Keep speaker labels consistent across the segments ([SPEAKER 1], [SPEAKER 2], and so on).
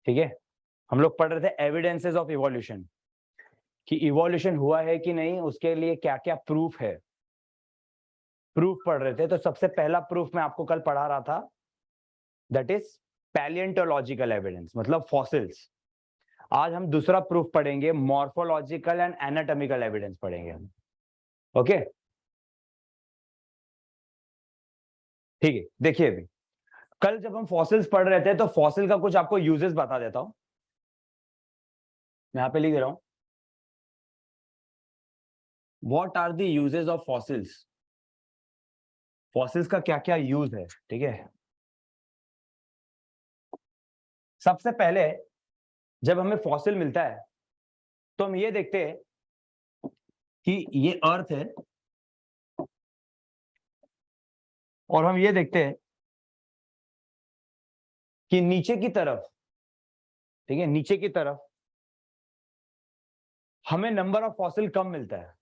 [SPEAKER 1] ठीक है, हम लोग पढ़ रहे थे एविडेंसेस ऑफ इवोल्यूशन, कि इवोल्यूशन हुआ है कि नहीं, उसके लिए क्या क्या प्रूफ है, प्रूफ पढ़ रहे थे। तो सबसे पहला प्रूफ मैं आपको कल पढ़ा रहा था, दैट इज पैलिएंटोलॉजिकल एविडेंस, मतलब फॉसिल्स। आज हम दूसरा प्रूफ पढ़ेंगे, मॉर्फोलॉजिकल एंड एनाटॉमिकल एविडेंस पढ़ेंगे हम। ओके, ठीक है। देखिए अभी कल जब हम फॉसिल्स पढ़ रहे थे तो फॉसिल का कुछ आपको यूजेस बता देता हूं, मैं यहां पे लिख दे रहा हूं, what are the uses of fossils. Fossils का क्या क्या यूज है, ठीक है। सबसे पहले जब हमें फॉसिल मिलता है तो हम ये देखते हैं कि ये अर्थ है, और हम ये देखते हैं कि नीचे की तरफ, ठीक है, नीचे की तरफ हमें नंबर ऑफ फॉसिल कम मिलता है,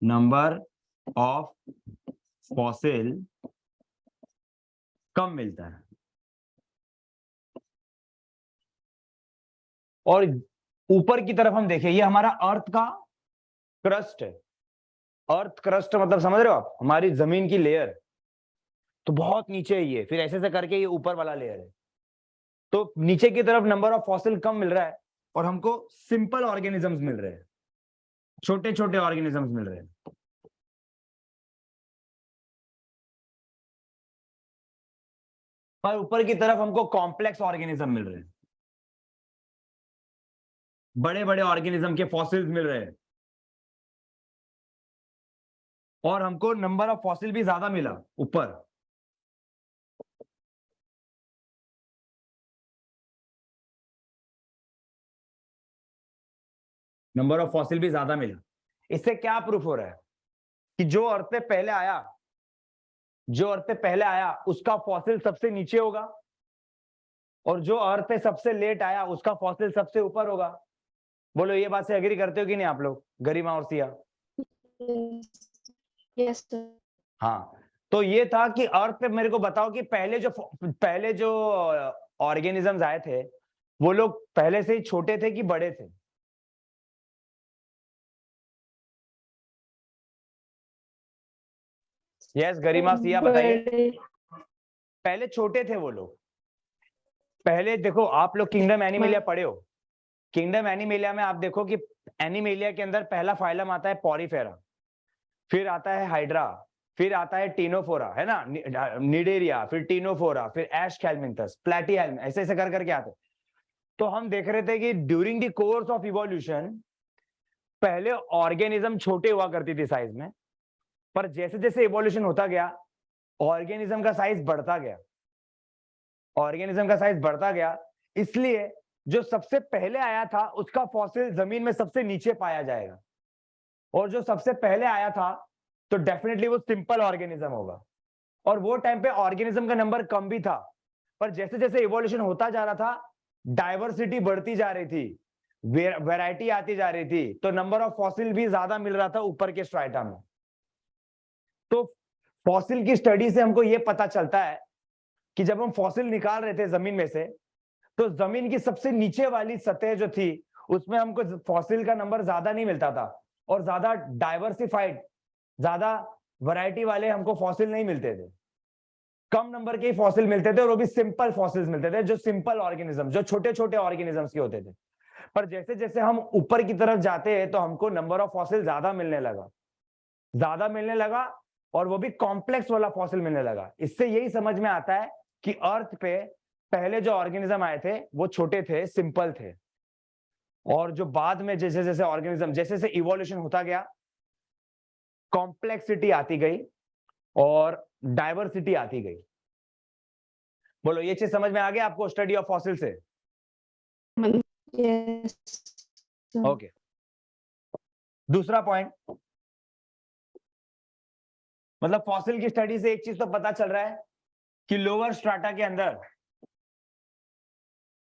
[SPEAKER 1] नंबर ऑफ फॉसिल कम मिलता है। और ऊपर की तरफ हम देखें, ये हमारा अर्थ का क्रस्ट है। अर्थ क्रस्ट मतलब समझ रहे हो आप, हमारी जमीन की लेयर, तो बहुत नीचे है ये, फिर ऐसे से करके ये ऊपर वाला लेयर है। तो नीचे की तरफ नंबर ऑफ फॉसिल कम मिल रहा है, और हमको सिंपल ऑर्गेनिजम्स मिल रहे हैं, छोटे छोटे ऑर्गेनिजम्स मिल रहे हैं। पर ऊपर की तरफ हमको कॉम्प्लेक्स ऑर्गेनिज्म मिल रहे हैं, बड़े बड़े ऑर्गेनिज्म के फॉसिल्स मिल रहे हैं, और हमको नंबर ऑफ फॉसिल भी ज्यादा मिला ऊपर। नंबर ऑफ फॉसिल भी ज्यादा मिला। इससे क्या प्रूफ हो रहा है कि जो अर्थ पे पहले आया, जो अर्थ पे पहले आया उसका फॉसिल सबसे नीचे होगा, और जो अर्थ पे सबसे लेट आया उसका फॉसिल सबसे ऊपर होगा। बोलो ये बात से एग्री करते हो कि नहीं आप लोग, गरिमा और सिया?
[SPEAKER 2] Yes sir.
[SPEAKER 1] हाँ, तो ये था कि अर्थ पे मेरे को बताओ कि पहले जो ऑर्गेनिजम्स आए थे, वो लोग पहले से ही छोटे थे कि बड़े थे? यस गरिमा सिया बताइए।
[SPEAKER 2] बड़े।
[SPEAKER 1] पहले छोटे थे वो लोग। पहले देखो, आप लोग किंगडम एनिमेलिया पढ़े हो, किंगडम एनिमेलिया में आप देखो कि एनिमेलिया के अंदर पहला फाइलम आता है पॉरीफेरा, फिर आता है हाइड्रा, फिर आता है टीनोफोरा, है ना, निडेरिया, फिर टीनोफोरा, फिर एशकेलमिंथस, प्लेटीहेल्म, ऐसे ऐसे कर करके आते। तो हम देख रहे थे कि during the course of evolution पहले ऑर्गेनिज्म छोटे हुआ करती थी साइज में, पर जैसे जैसे इवोल्यूशन होता गया ऑर्गेनिज्म का साइज बढ़ता गया, ऑर्गेनिज्म का साइज बढ़ता गया। इसलिए जो सबसे पहले आया था उसका फॉसिल जमीन में सबसे नीचे पाया जाएगा, और जो सबसे पहले आया था तो डेफिनेटली वो सिंपल ऑर्गेनिज्म होगा। और वो टाइम पे ऑर्गेनिज्म का नंबर कम भी था, पर जैसे जैसे इवोल्यूशन होता जा रहा था डाइवर्सिटी बढ़ती जा रही थी, वैरायटी आती जा रही थी, तो नंबर ऑफ फॉसिल भी ज्यादा मिल रहा था ऊपर के स्ट्राटा में। तो फॉसिल की स्टडी से हमको यह पता चलता है कि जब हम फॉसिल निकाल रहे थे जमीन में से, तो जमीन की सबसे नीचे वाली सतह जो थी उसमें हमको फॉसिल का नंबर ज्यादा नहीं मिलता था, और ज्यादा डाइवर्सिफाइड, ज्यादा वैरायटी वाले हमको फॉसिल नहीं मिलते थे, कम नंबर के ही फॉसिल मिलते थे, और वो भी सिंपल फॉसिल्स मिलते थे, जो सिंपल ऑर्गेनिज्म, जो छोटे छोटे ऑर्गेनिजम्स के होते थे। पर जैसे जैसे हम ऊपर की तरफ जाते हैं तो हमको नंबर ऑफ फॉसिल ज्यादा मिलने लगा, ज्यादा मिलने लगा, और वो भी कॉम्प्लेक्स वाला फॉसिल मिलने लगा। इससे यही समझ में आता है कि अर्थ पे पहले जो ऑर्गेनिज्म आए थे वो छोटे थे, सिंपल थे, और जो बाद में जैसे जैसे ऑर्गेनिज्म, जैसे जैसे इवोल्यूशन होता गया कॉम्प्लेक्सिटी आती गई और डाइवर्सिटी आती गई। बोलो ये चीज समझ में आ गया आपको स्टडी ऑफ फॉसिल से?
[SPEAKER 2] यस
[SPEAKER 1] ओके, दूसरा पॉइंट, मतलब फॉसिल की स्टडी से एक चीज तो पता चल रहा है कि लोअर स्ट्राटा के अंदर,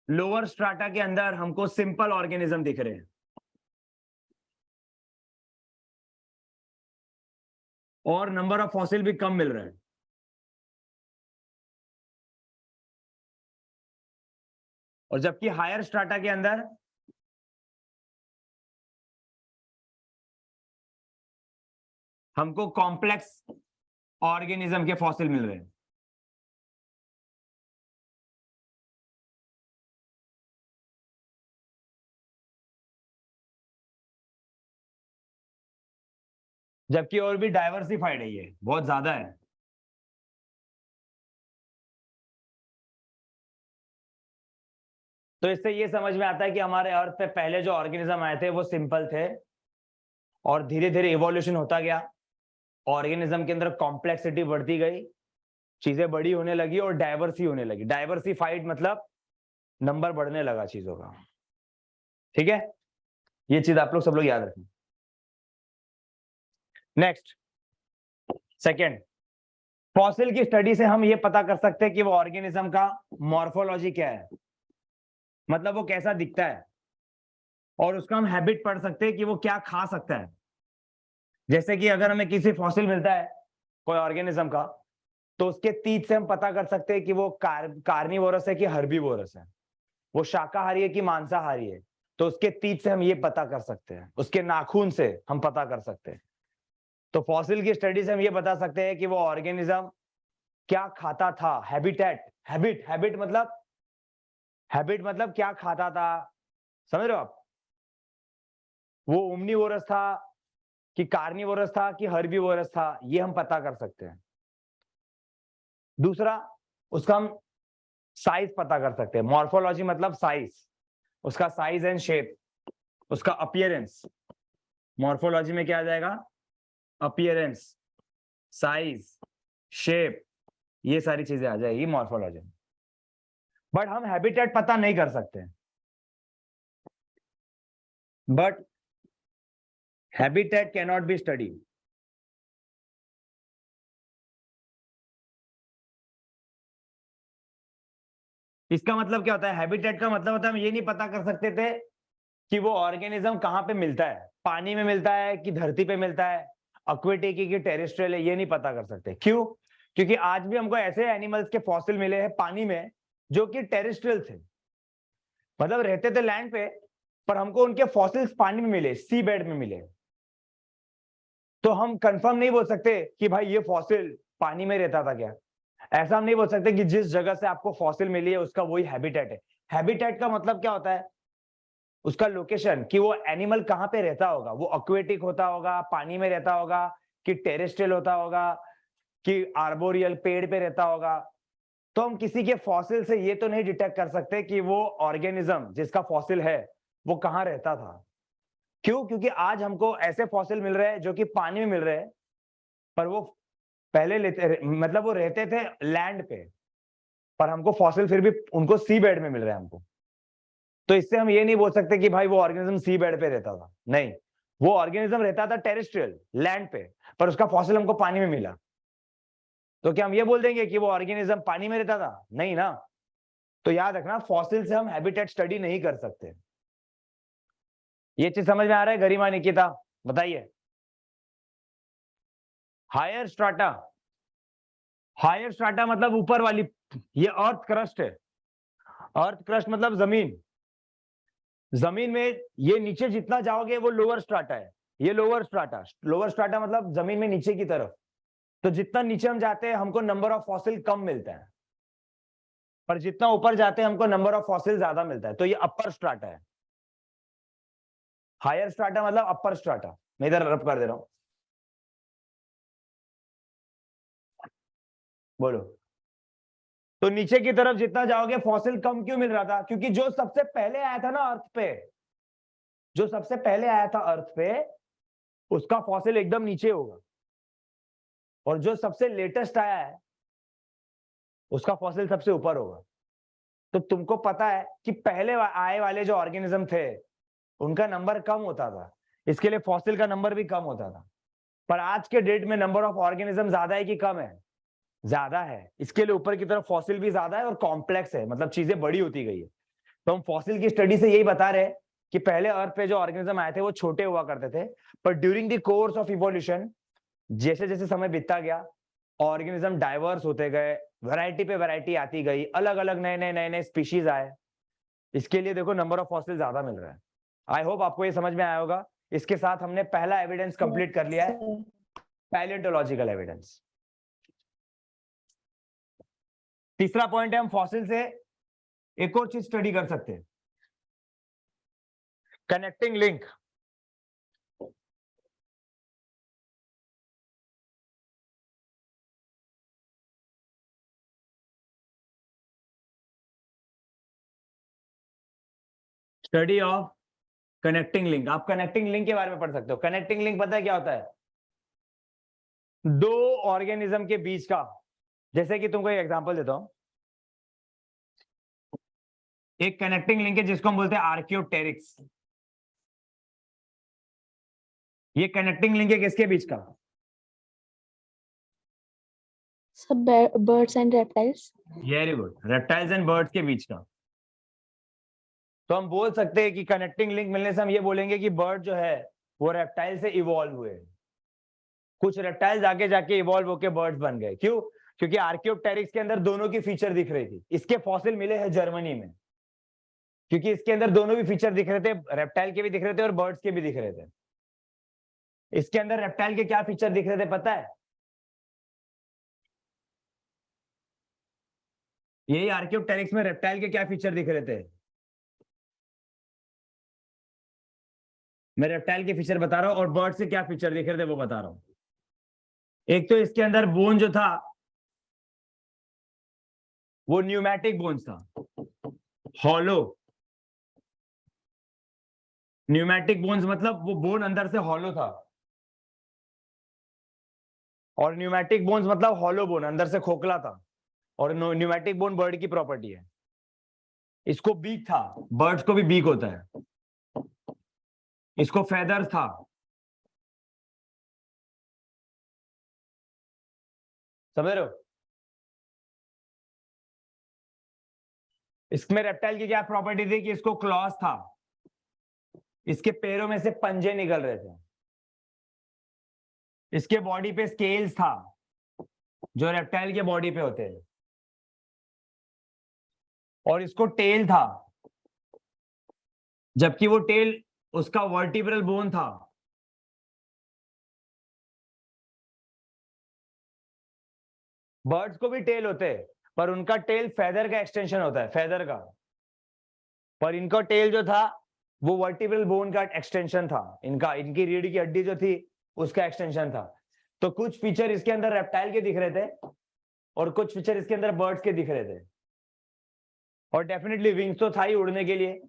[SPEAKER 1] लोअर स्ट्राटा के अंदर हमको सिंपल ऑर्गेनिज्म दिख रहे हैं, और नंबर ऑफ फॉसिल भी कम मिल रहे हैं। और जबकि हायर स्ट्राटा के अंदर हमको कॉम्प्लेक्स ऑर्गेनिज्म के फॉसिल मिल रहे हैं। जबकि और भी डाइवर्सिफाइड है, ये बहुत ज्यादा है। तो इससे ये समझ में आता है कि हमारे अर्थ पे पहले जो ऑर्गेनिज्म आए थे वो सिंपल थे और धीरे धीरे इवोल्यूशन होता गया, ऑर्गेनिज्म के अंदर कॉम्प्लेक्सिटी बढ़ती गई, चीजें बड़ी होने लगी और डाइवर्सी होने लगी। डाइवर्सिफाइड मतलब नंबर बढ़ने लगा चीजों का। ठीक है, ये चीज आप लोग सब लोग याद रखें। नेक्स्ट, सेकेंड, फॉसिल की स्टडी से हम ये पता कर सकते हैं कि वो ऑर्गेनिज्म का मॉर्फोलॉजी क्या है, मतलब वो कैसा दिखता है, और उसका हम हैबिट पढ़ सकते हैं कि वो क्या खा सकता है। जैसे कि अगर हमें किसी फॉसिल मिलता है कोई ऑर्गेनिज्म का, तो उसके तीत से हम पता कर सकते हैं कि वो कार्निवोरस है कि हर्बीवोरस है, वो शाकाहारी है कि मांसाहारी है। तो उसके तीत से हम ये पता कर सकते हैं, उसके नाखून से हम पता कर सकते हैं। तो फॉसिल की स्टडी से हम ये बता सकते हैं कि वो ऑर्गेनिज्म क्या खाता था। हैबिटेट, हैबिट मतलब क्या खाता था, समझ रहे हो आप? वो ओमनीवोरस था कि कार्निवोरस था कि हर्बीवोरस था, ये हम पता कर सकते हैं। दूसरा, उसका हम साइज पता कर सकते हैं। मॉर्फोलॉजी मतलब साइज, उसका साइज एंड शेप, उसका अपीयरेंस। मॉर्फोलॉजी में क्या आ जाएगा? अपीयरेंस, साइज, शेप, ये सारी चीजें आ जाएगी मॉर्फोलॉजी में। बट हम हैबिटेट पता नहीं कर सकते। But habitat cannot be study. इसका मतलब क्या होता है? हैबिटेट का मतलब होता है हम ये नहीं पता कर सकते थे कि वो ऑर्गेनिज्म कहां पे मिलता है, पानी में मिलता है कि धरती पे मिलता है, एक्वेटिक की टेरेस्ट्रियल है, ये नहीं पता कर सकते। क्यों? क्योंकि आज भी हमको ऐसे एनिमल्स के फॉसिल मिले हैं पानी में जो कि टेरेस्ट्रियल थे, मतलब रहते थे लैंड पे, पर हमको उनके फॉसिल्स पानी में मिले, सी बेड में मिले। तो हम कंफर्म नहीं बोल सकते कि भाई ये फॉसिल पानी में रहता था क्या। ऐसा हम नहीं बोल सकते कि जिस जगह से आपको फॉसिल मिली है उसका वही हैबिटेट है। हैबिटेट का मतलब क्या होता है? उसका लोकेशन, कि वो एनिमल कहां पे रहता होगा, वो एक्वेटिक होता होगा, पानी में रहता होगा, कि टेरेस्ट्रियल होता होगा, कि आर्बोरियल पेड़ पे रहता होगा। तो हम किसी के फॉसिल से ये तो नहीं डिटेक्ट कर सकते कि वो ऑर्गेनिज्म जिसका फॉसिल है वो कहां रहता था। क्यों? क्योंकि आज हमको ऐसे फॉसिल मिल रहे हैं जो कि पानी में मिल रहे हैं, पर वो पहले मतलब वो रहते थे लैंड पे, पर हमको फॉसिल फिर भी उनको सी बेड में मिल रहे हैं हमको। तो इससे हम ये नहीं बोल सकते कि भाई वो ऑर्गेनिज्म सी बेड पे रहता था, नहीं, वो ऑर्गेनिज्म रहता था टेरेस्ट्रियल लैंड पे, पर उसका फॉसिल हमको पानी में मिला। तो क्या हम ये बोल देंगे कि वो ऑर्गेनिज्म पानी में रहता था? नहीं ना। तो याद रखना, फॉसिल से हम हैबिटेट स्टडी नहीं कर सकते। ये चीज समझ में आ रहा है गरिमा, निकिता? बताइए। हायर स्ट्राटा, हायर स्ट्राटा मतलब ऊपर वाली, ये अर्थ क्रस्ट है। अर्थ क्रस्ट मतलब जमीन, जमीन में ये नीचे जितना जाओगे वो लोअर स्ट्राटा है। ये लोअर स्ट्राटा, लोअर स्ट्राटा मतलब जमीन में नीचे की तरफ। तो जितना नीचे हम जाते हैं हमको नंबर ऑफ फॉसिल कम मिलता है, पर जितना ऊपर जाते हैं हमको नंबर ऑफ फॉसिल ज्यादा मिलता है। तो ये अपर स्ट्राटा है। हायर स्ट्राटा मतलब अपर स्ट्राटा। मैं इधर रब कर दे रहा हूं, बोलो। तो नीचे की तरफ जितना जाओगे फॉसिल कम क्यों मिल रहा था? क्योंकि जो सबसे पहले आया था ना अर्थ पे, जो सबसे पहले आया था अर्थ पे, उसका फॉसिल एकदम नीचे होगा, और जो सबसे लेटेस्ट आया है उसका फॉसिल सबसे ऊपर होगा। तो तुमको पता है कि पहले आए वाले जो ऑर्गेनिज्म थे उनका नंबर कम होता था, इसके लिए फॉसिल का नंबर भी कम होता था। पर आज के डेट में नंबर ऑफ ऑर्गेनिज्म ज्यादा है कि कम है? ज्यादा है, इसके लिए ऊपर की तरफ फॉसिल भी ज्यादा है और कॉम्प्लेक्स है, मतलब चीजें बड़ी होती गई है। तो हम फॉसिल की स्टडी से यही बता रहे हैं कि पहले अर्थ पे जो ऑर्गेनिज्म आए थे वो छोटे हुआ करते थे, पर during the course of evolution, जैसे जैसे समय बीतता गया, ऑर्गेनिज्म डाइवर्स होते गए, वैरायटी पे वैरायटी आती गई, अलग अलग नए नए स्पीशीज आए। इसके लिए देखो नंबर ऑफ फॉसिल ज्यादा मिल रहा है। आई होप आपको ये समझ में आया होगा। इसके साथ हमने पहला एविडेंस कंप्लीट कर लिया है, पैलियोंटोलॉजिकल एविडेंस। तीसरा पॉइंट है, हम फॉसिल से एक और चीज स्टडी कर सकते हैं, connecting link. Study of connecting link. आप कनेक्टिंग लिंक के बारे में पढ़ सकते हो। कनेक्टिंग लिंक पता है क्या होता है? दो ऑर्गेनिज्म के बीच का, जैसे कि तुमको एक एग्जांपल देता हूं, एक कनेक्टिंग लिंक है जिसको हम बोलते हैं आर्कियोप्टेरिक्स। ये कनेक्टिंग लिंक है किसके बीच का?
[SPEAKER 2] सब birds and reptiles.
[SPEAKER 1] Very good, reptiles and birds के बीच का। तो हम बोल सकते हैं कि कनेक्टिंग लिंक मिलने से हम ये बोलेंगे कि बर्ड जो है वो रेप्टाइल से इवॉल्व हुए। कुछ रेप्टाइल्स आगे जाके इवॉल्व होके बर्ड्स बन गए। क्यों? क्योंकि आर्कियोप्टेरिक्स के अंदर दोनों की फीचर दिख रही थी। इसके फॉसिल मिले हैं जर्मनी में, क्योंकि इसके अंदर दोनों भी फीचर दिख रहे थे, रेप्टाइल के भी दिख रहे थे और बर्ड्स के भी दिख रहे थे। इसके अंदर रेप्टाइल के क्या फीचर दिख रहे थे पता है? यही आर्कियोप्टेरिक्स में रेप्टाइल के क्या फीचर दिख रहे थे? मैं रेप्टाइल के फीचर बता रहा हूं और बर्ड से क्या फीचर दिख रहे थे वो बता रहा हूं। एक तो इसके अंदर बोन जो था वो न्यूमैटिक बोन्स था, हॉलो। न्यूमैटिक बोन्स मतलब वो बोन अंदर से हॉलो था, और न्यूमैटिक बोन्स मतलब हॉलो बोन, अंदर से खोखला था। और न्यूमैटिक बोन बर्ड की प्रॉपर्टी है। इसको बीक था, बर्ड्स को भी बीक होता है। इसको फेदर्स था। समझ रहे हो? इसमें रेप्टाइल की क्या प्रॉपर्टी थी कि इसको क्लॉज था, इसके पैरों में से पंजे निकल रहे थे। इसके बॉडी पे स्केल्स था जो रेप्टाइल के बॉडी पे होते हैं, और इसको टेल था, जबकि वो टेल उसका वर्टिब्रल बोन था। बर्ड्स को भी टेल होते हैं, पर उनका टेल फेदर का एक्सटेंशन होता है, फेदर का। पर इनका टेल जो था वो वर्टिब्रल बोन का एक्सटेंशन था। इनकी रीढ़ की हड्डी जो थी उसका एक्सटेंशन था। तो कुछ फीचर इसके अंदर रेप्टाइल के दिख रहे थे और कुछ फीचर इसके अंदर बर्ड्स के दिख रहे थे। और डेफिनेटली विंग्स तो था ही उड़ने के लिए।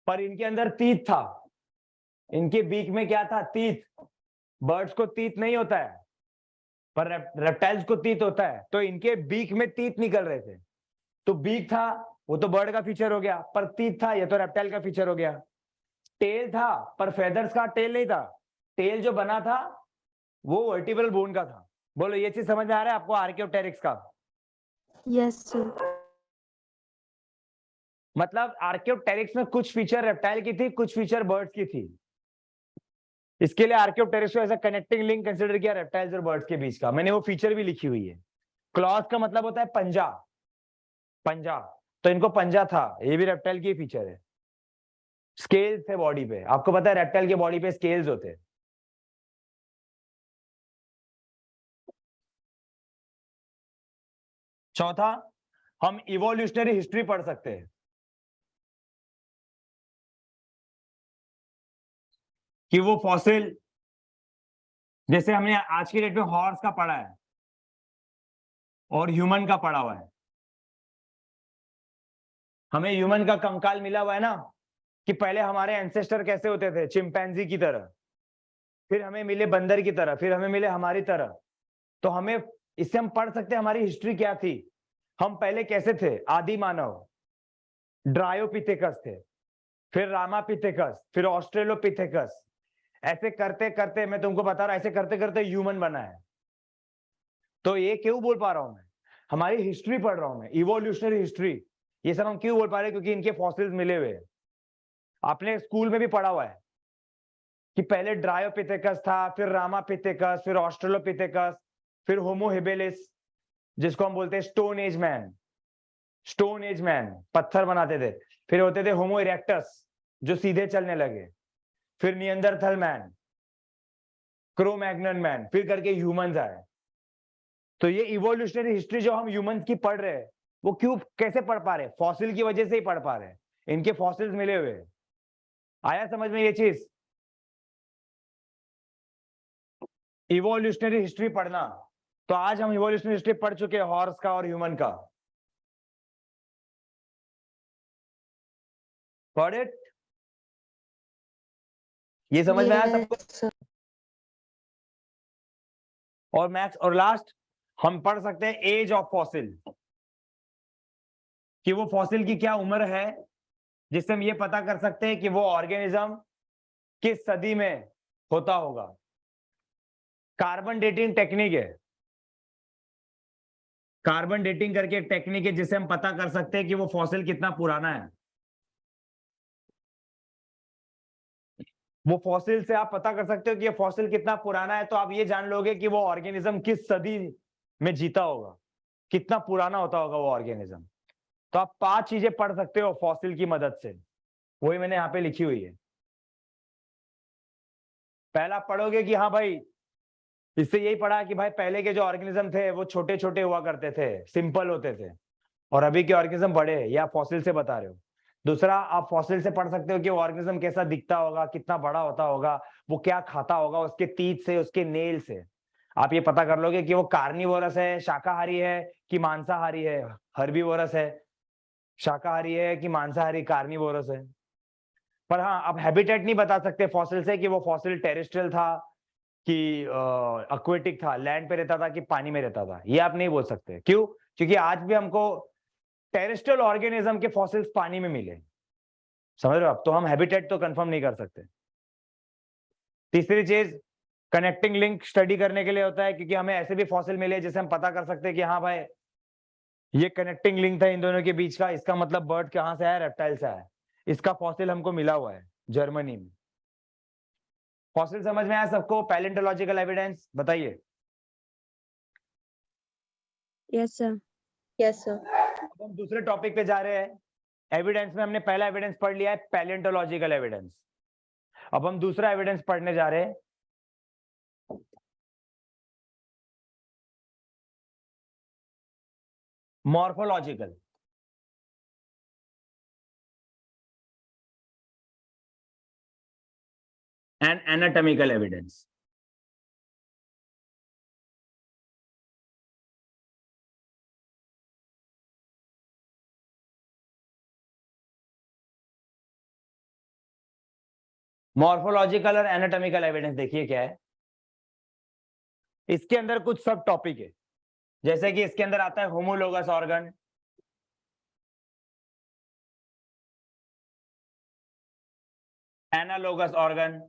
[SPEAKER 1] पर इनके अंदर तीत था। इनके बीक में क्या था? तीत। बर्ड्स को तीत नहीं होता है, पर रेप्टाइल्स को तीत होता है। तो इनके बीक में तीत निकल रहे थे। तो बीक था वो तो बर्ड का फीचर हो गया, पर तीत था ये तो रेप्टाइल का फीचर हो गया। टेल था पर फेदर्स का टेल नहीं था। टेल जो बना था वो वर्टिब्रल बोन का था। बोलो ये चीज समझ में आ रहा है आपको आर्कियोप्टेरिक्स का?
[SPEAKER 2] Yes sir.
[SPEAKER 1] मतलब आर्कियोप्टेरिक्स में कुछ फीचर रेप्टाइल की थी, कुछ फीचर बर्ड्स की थी। इसके लिए आर्कियोप्टेरिक्स को ऐसा कनेक्टिंग लिंक कंसीडर किया रेप्टाइल्स और बर्ड्स के बीच का। मैंने वो फीचर भी लिखी हुई है। क्लॉज का मतलब होता है पंजा, पंजा। तो इनको पंजा था, ये भी रेप्टाइल की फीचर है। स्केल्स थे बॉडी पे, आपको पता है रेप्टाइल के बॉडी पे स्केल्स होते हैं। चौथा, हम इवोल्यूशनरी हिस्ट्री पढ़ सकते हैं कि वो फॉसिल, जैसे हमने आज की डेट में हॉर्स का पढ़ा है और ह्यूमन का पढ़ा हुआ है। हमें ह्यूमन का कंकाल मिला हुआ है ना, कि पहले हमारे एंसेस्टर कैसे होते थे, चिंपैंजी की तरह। फिर हमें मिले बंदर की तरह, फिर हमें मिले हमारी तरह। तो हमें इससे हम पढ़ सकते हैं हमारी हिस्ट्री क्या थी। हम पहले कैसे थे? आदि मानव, ड्रायोपिथेकस थे, फिर रामापिथेकस, फिर ऑस्ट्रेलोपिथेकस। ऐसे करते करते, मैं तुमको बता रहा हूं, ऐसे करते करते ह्यूमन बना है। तो ये क्यों बोल पा रहा हूं मैं? हमारी हिस्ट्री पढ़ रहा हूं मैं, इवोल्यूशनरी हिस्ट्री। ये सब हम क्यों बोल पा रहे हैं? क्योंकि इनके फॉसिल्स मिले हुए हैं। आपने स्कूल में भी पढ़ा हुआ है कि पहले ड्रायोपिथेकस था, फिर रामापिथेकस, फिर ऑस्ट्रेलोपिथेकस, फिर होमो हेबिलिस। जिसको हम बोलते हैं stone age man. Stone age man पत्थर बनाते थे। फिर होते थे होमो इरेक्टस जो सीधे चलने लगे। फिर नियंदरथल मैन, क्रो-मैग्नन मैन, फिर करके ह्यूमंस आए। तो ये इवोल्यूशनरी हिस्ट्री जो हम ह्यूमंस की पढ़ रहे हैं, वो क्यों कैसे पढ़ पा रहे? फॉसिल की वजह से ही पढ़ पा रहे हैं, इनके फॉसिल्स मिले हुए। आया समझ में ये चीज? इवोल्यूशनरी हिस्ट्री पढ़ना। तो आज हम इवोल्यूशनरी हिस्ट्री पढ़ चुके हैं, हॉर्स का और ह्यूमन का। Got it? ये समझ में आया सबको?
[SPEAKER 2] Yes, sir.
[SPEAKER 1] और मैक्स और लास्ट हम पढ़ सकते हैं एज ऑफ फॉसिल, कि वो फॉसिल की क्या उम्र है, जिससे हम ये पता कर सकते हैं कि वो ऑर्गेनिज्म किस सदी में होता होगा। कार्बन डेटिंग टेक्निक है, कार्बन डेटिंग करके एक टेक्निक है जिससे हम पता कर सकते हैं कि वो फॉसिल कितना पुराना है। वो फॉसिल से आप पता कर सकते हो कि ये फॉसिल कितना पुराना है, तो आप ये जान लोगे कि वो ऑर्गेनिज्म किस सदी में जीता होगा, कितना पुराना होता होगा वो ऑर्गेनिज्म। तो आप 5 चीजें पढ़ सकते हो फॉसिल की मदद से, वही मैंने यहाँ पे लिखी हुई है। पहला पढ़ोगे कि हाँ भाई, इससे यही पढ़ा कि भाई पहले के जो ऑर्गेनिज्म थे वो छोटे छोटे हुआ करते थे, सिंपल होते थे, और अभी के ऑर्गेनिज्म बड़े हैं। ये आप फॉसिल से बता रहे हो। दूसरा, आप फॉसिल से पढ़ सकते हो कि वो ऑर्गेनिज्म कैसा दिखता होगा, कितना बड़ा होता होगा, वो क्या खाता होगा, उसके टीथ से, उसके नेल से आप ये पता कर लोगे कि वो कार्निवोरस है, शाकाहारी है कि मांसाहारी है, हर्बीवोरस है, शाकाहारी है कि मांसाहारी, कार्निवोरस है। पर हाँ, आप हैबिटेट नहीं बता सकते फॉसिल से कि वो फॉसिल टेरेस्ट्रियल था कि एक्वेटिक था, लैंड पे रहता था कि पानी में रहता था। ये आप नहीं बोल सकते। क्यों? क्योंकि आज भी हमको टेरेस्ट्रियल ऑर्गेनिज्म के फॉसिल्स पानी में मिले। समझ रहे हो आप? तो हम हैबिटेट तो कंफर्म नहीं कर सकते। तीसरी चीज, कनेक्टिंग लिंक स्टडी करने के लिए होता है, क्योंकि हमें ऐसे भी फॉसिल मिले जिसे हम पता कर सकते हैं कि हाँ भाई ये कनेक्टिंग लिंक था इन दोनों के बीच का, इसका मतलब बर्ड कहां से आया, रेप्टाइल से आया। इसका फॉसिल हमको मिला हुआ है जर्मनी में। फॉसिल समझ में आया सबको? पैलेंटोलॉजिकल एविडेंस बताइए।
[SPEAKER 2] Yes, sir. Yes, sir.
[SPEAKER 1] अब हम दूसरे टॉपिक पे जा रहे हैं। एविडेंस में हमने पहला एविडेंस पढ़ लिया है, पैलेंटोलॉजिकल एविडेंस। अब हम दूसरा एविडेंस पढ़ने जा रहे हैं, morphological. And anatomical evidence. Morphological और एनाटॉमिकल एविडेंस देखिए क्या है। इसके अंदर कुछ सब टॉपिक है, जैसे कि इसके अंदर आता है homologous organ, analogous organ,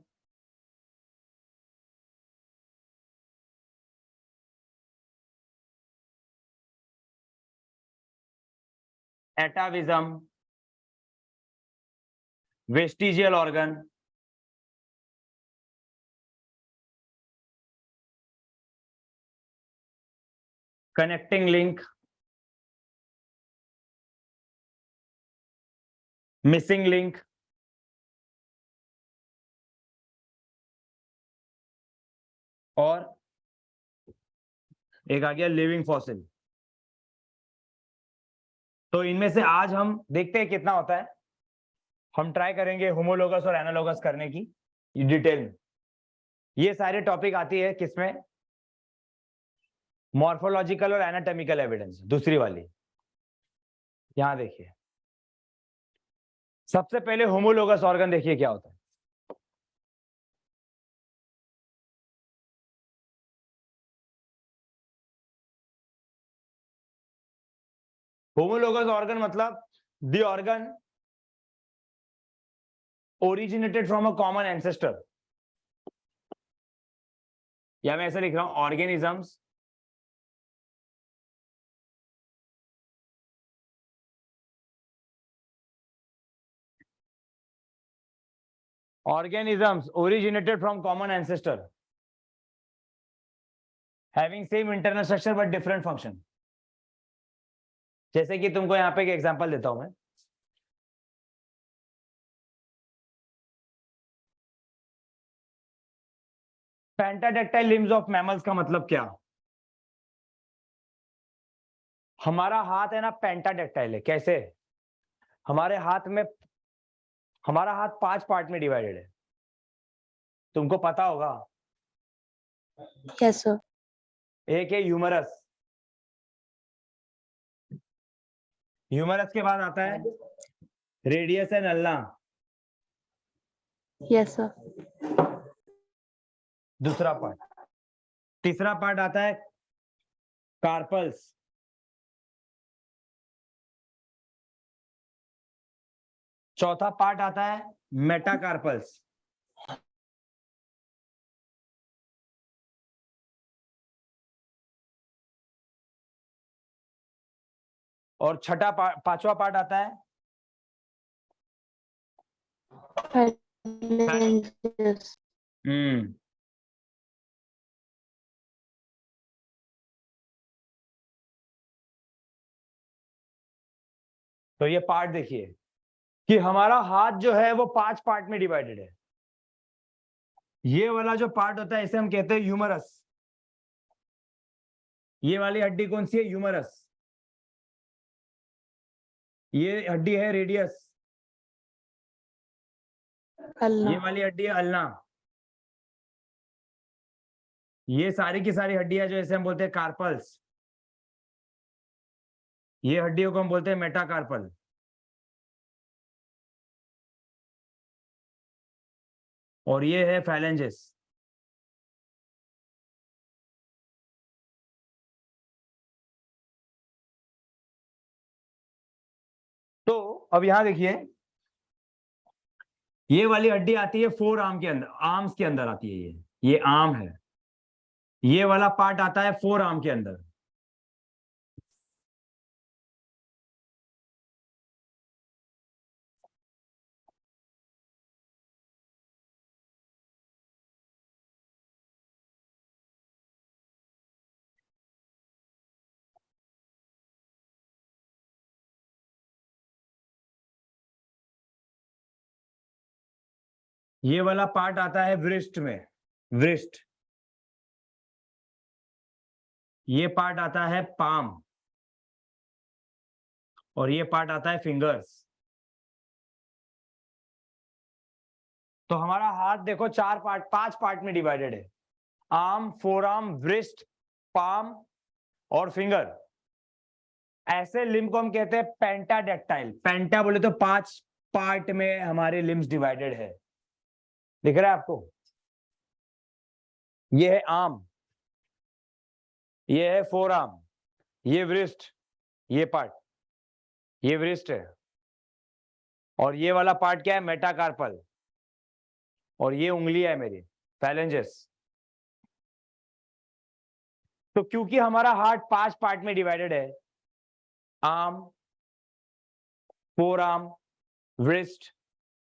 [SPEAKER 1] एटाविज्म, vestigial organ, connecting link, missing link, और एक आ गया लिविंग फॉसिल। तो इनमें से आज हम देखते हैं कितना होता है। हम ट्राई करेंगे होमोलोगस और एनालोगस करने की डिटेल में। ये सारे टॉपिक आती है किसमें? मॉर्फोलॉजिकल और एनाटॉमिकल एविडेंस, दूसरी वाली। यहां देखिए, सबसे पहले होमोलोगस ऑर्गन देखिए क्या होता है। होमोलोगस ऑर्गन मतलब the organ originated from a common ancestor, या मैं ऐसे लिख रहा हूं, organisms originated from common ancestor having same internal structure but different function. जैसे कि तुमको यहाँ पे एक एग्जांपल देता हूं मैं। पेंटाडेक्टाइल लिम्स ऑफ मैमल्स का मतलब क्या? हमारा हाथ है ना पेंटाडेक्टाइल है। कैसे? हमारे हाथ में, हमारा हाथ 5 पार्ट में डिवाइडेड है, तुमको पता होगा।
[SPEAKER 2] Yes, sir.
[SPEAKER 1] एक है ह्यूमरस, ह्यूमरस के बाद आता है radius and ulna,
[SPEAKER 2] Yes, sir.
[SPEAKER 1] दूसरा पार्ट। तीसरा पार्ट आता है कार्पल्स, चौथा पार्ट आता है मेटाकार्पल्स, और छठा पांचवा पार्ट आता है
[SPEAKER 2] Phalanges.
[SPEAKER 1] तो ये पार्ट देखिए कि हमारा हाथ जो है वो 5 पार्ट में डिवाइडेड है। ये वाला जो पार्ट होता है इसे हम कहते हैं ह्यूमरस। ये वाली हड्डी कौन सी है? ह्यूमरस। ये हड्डी है रेडियस, ये
[SPEAKER 2] Ulna.
[SPEAKER 1] वाली हड्डी है अल्ना। ये सारी की सारी हड्डियां जो इसे हम बोलते हैं कार्पल्स, ये हड्डियों को हम बोलते हैं मेटाकार्पल। और ये है फैलेंजेस। तो अब यहां देखिए, ये वाली हड्डी आती है फोर आर्म के अंदर, आर्म्स के अंदर आती है। ये आर्म है। ये वाला पार्ट आता है फोर आर्म के अंदर। ये वाला पार्ट आता है वृष्ट में, वृष्ट। ये पार्ट आता है पाम, और ये पार्ट आता है फिंगर्स। तो हमारा हाथ देखो 5 पार्ट में डिवाइडेड है। आर्म, फोर आर्म, वृष्ट, पाम और फिंगर। ऐसे लिम्ब को हम कहते हैं पेंटाडेक्टाइल। पेंटा बोले तो 5 पार्ट में हमारे लिम्स डिवाइडेड है। दिख रहा है आपको? ये है आर्म, ये है फोर आर्म, ये वृष्ट, ये पार्ट, ये वृष्ट है। और ये वाला पार्ट क्या है? मेटाकार्पल। और ये उंगली है मेरी, फैलेंजेस। तो क्योंकि हमारा हार्ट 5 पार्ट में डिवाइडेड है, arm, four arm, wrist,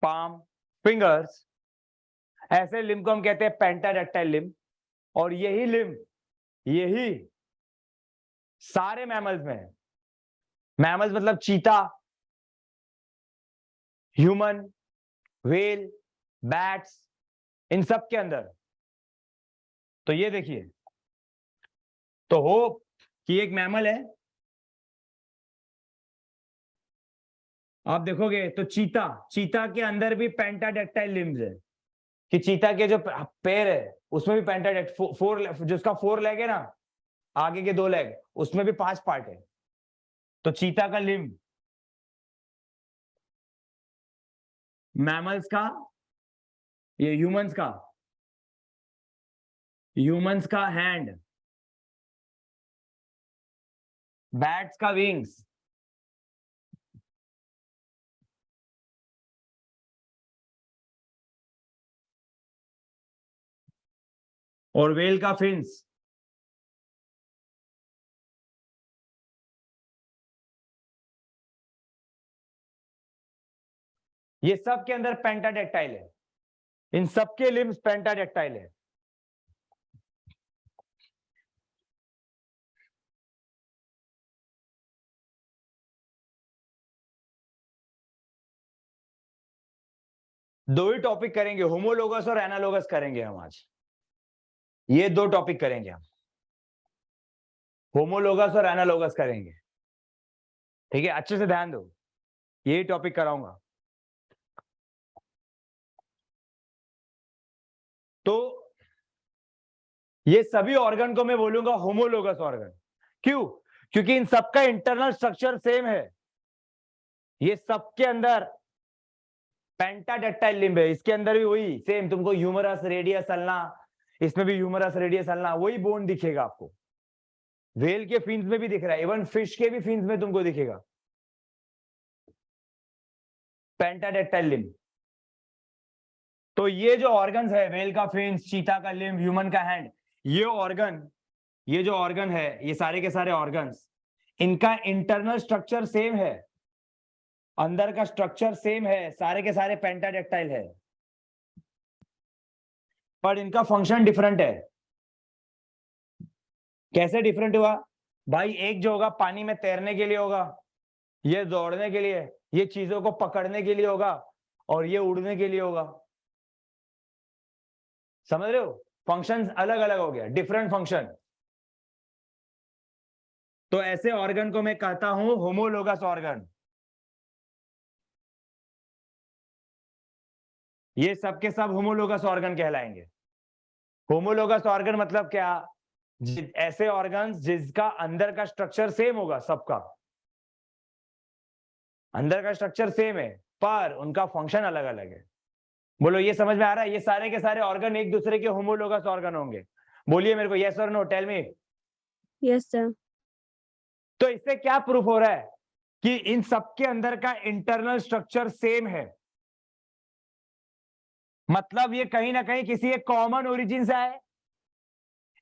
[SPEAKER 1] palm, fingers, ऐसे लिम्ब को हम कहते हैं पेंटाडेक्टाइल लिम्ब। और यही लिम्ब, यही सारे मैमल्स में है। मैमल्स मतलब चीता, ह्यूमन, व्हेल, बैट्स, इन सब के अंदर। तो ये देखिए, तो हो कि एक मैमल है, आप देखोगे तो चीता, चीता के अंदर भी पेंटाडेक्टाइल लिम्स है। कि चीता के जो पैर है उसमें भी पेंटाडेक्ट फोर, जो उसका 4 लेग है ना, आगे के 2 लेग, उसमें भी 5 पार्ट है। तो चीता का लिम्ब, मैमल्स का, ये ह्यूमंस का हैंड, बैट्स का विंग्स, और वेल का फिन्स। ये सब के अंदर पेंटाडेक्टाइल है। इन सबके लिम्स पेंटाडेक्टाइल है। दो ही टॉपिक करेंगे, होमोलोगस और एनालोगस करेंगे हम आज। ये दो टॉपिक करेंगे हम, होमोलोगस और एनालोगस करेंगे। ठीक है, अच्छे से ध्यान दो, यही टॉपिक कराऊंगा। तो ये सभी ऑर्गन को मैं बोलूंगा होमोलोगस ऑर्गन। क्यों? क्योंकि इन सबका इंटरनल स्ट्रक्चर सेम है। ये सबके अंदर पेंटाडेक्टाइल लिम्ब है, इसके अंदर भी वही सेम, तुमको ह्यूमरस रेडियस अल्ना, इसमें भी ह्यूमरस रेडियस अल्ना, वही बोन दिखेगा आपको। व्हेल के फिन्स में भी दिख रहा है, इवन फिश के भी फिन्स में तुमको दिखेगा पेंटाडेक्टाइल लिम्ब। तो ये जो ऑर्गन्स है, व्हेल का फिन्स, चीता का लिम्ब, ह्यूमन का हैंड, ये ऑर्गन, ये जो ऑर्गन है, ये सारे के सारे ऑर्गन्स, इनका इंटरनल स्ट्रक्चर सेम है, अंदर का स्ट्रक्चर सेम है, सारे के सारे पेंटाडेक्टाइल है, पर इनका फंक्शन डिफरेंट है। कैसे डिफरेंट हुआ भाई? एक जो होगा पानी में तैरने के लिए होगा, ये दौड़ने के लिए, ये चीजों को पकड़ने के लिए होगा, और ये उड़ने के लिए होगा। समझ रहे हो? फंक्शंस अलग अलग हो गया, डिफरेंट फंक्शन। तो ऐसे ऑर्गन को मैं कहता हूं होमोलोगस ऑर्गन। ये सब के सब होमोलोगस ऑर्गन कहलाएंगे। होमोलोगस ऑर्गन मतलब क्या? ऐसे ऑर्गन्स जिसका अंदर का स्ट्रक्चर सेम होगा, सबका अंदर का स्ट्रक्चर सेम है, पर उनका फंक्शन अलग अलग है। बोलो ये समझ में आ रहा है? ये सारे के सारे ऑर्गन एक दूसरे के होमोलोगस ऑर्गन होंगे। बोलिए मेरे को, यस और no, tell me.
[SPEAKER 2] Yes, sir.
[SPEAKER 1] तो इससे क्या प्रूफ हो रहा है? कि इन सबके अंदर का इंटरनल स्ट्रक्चर सेम है, मतलब ये कहीं ना कहीं किसी एक कॉमन ओरिजिन से आए,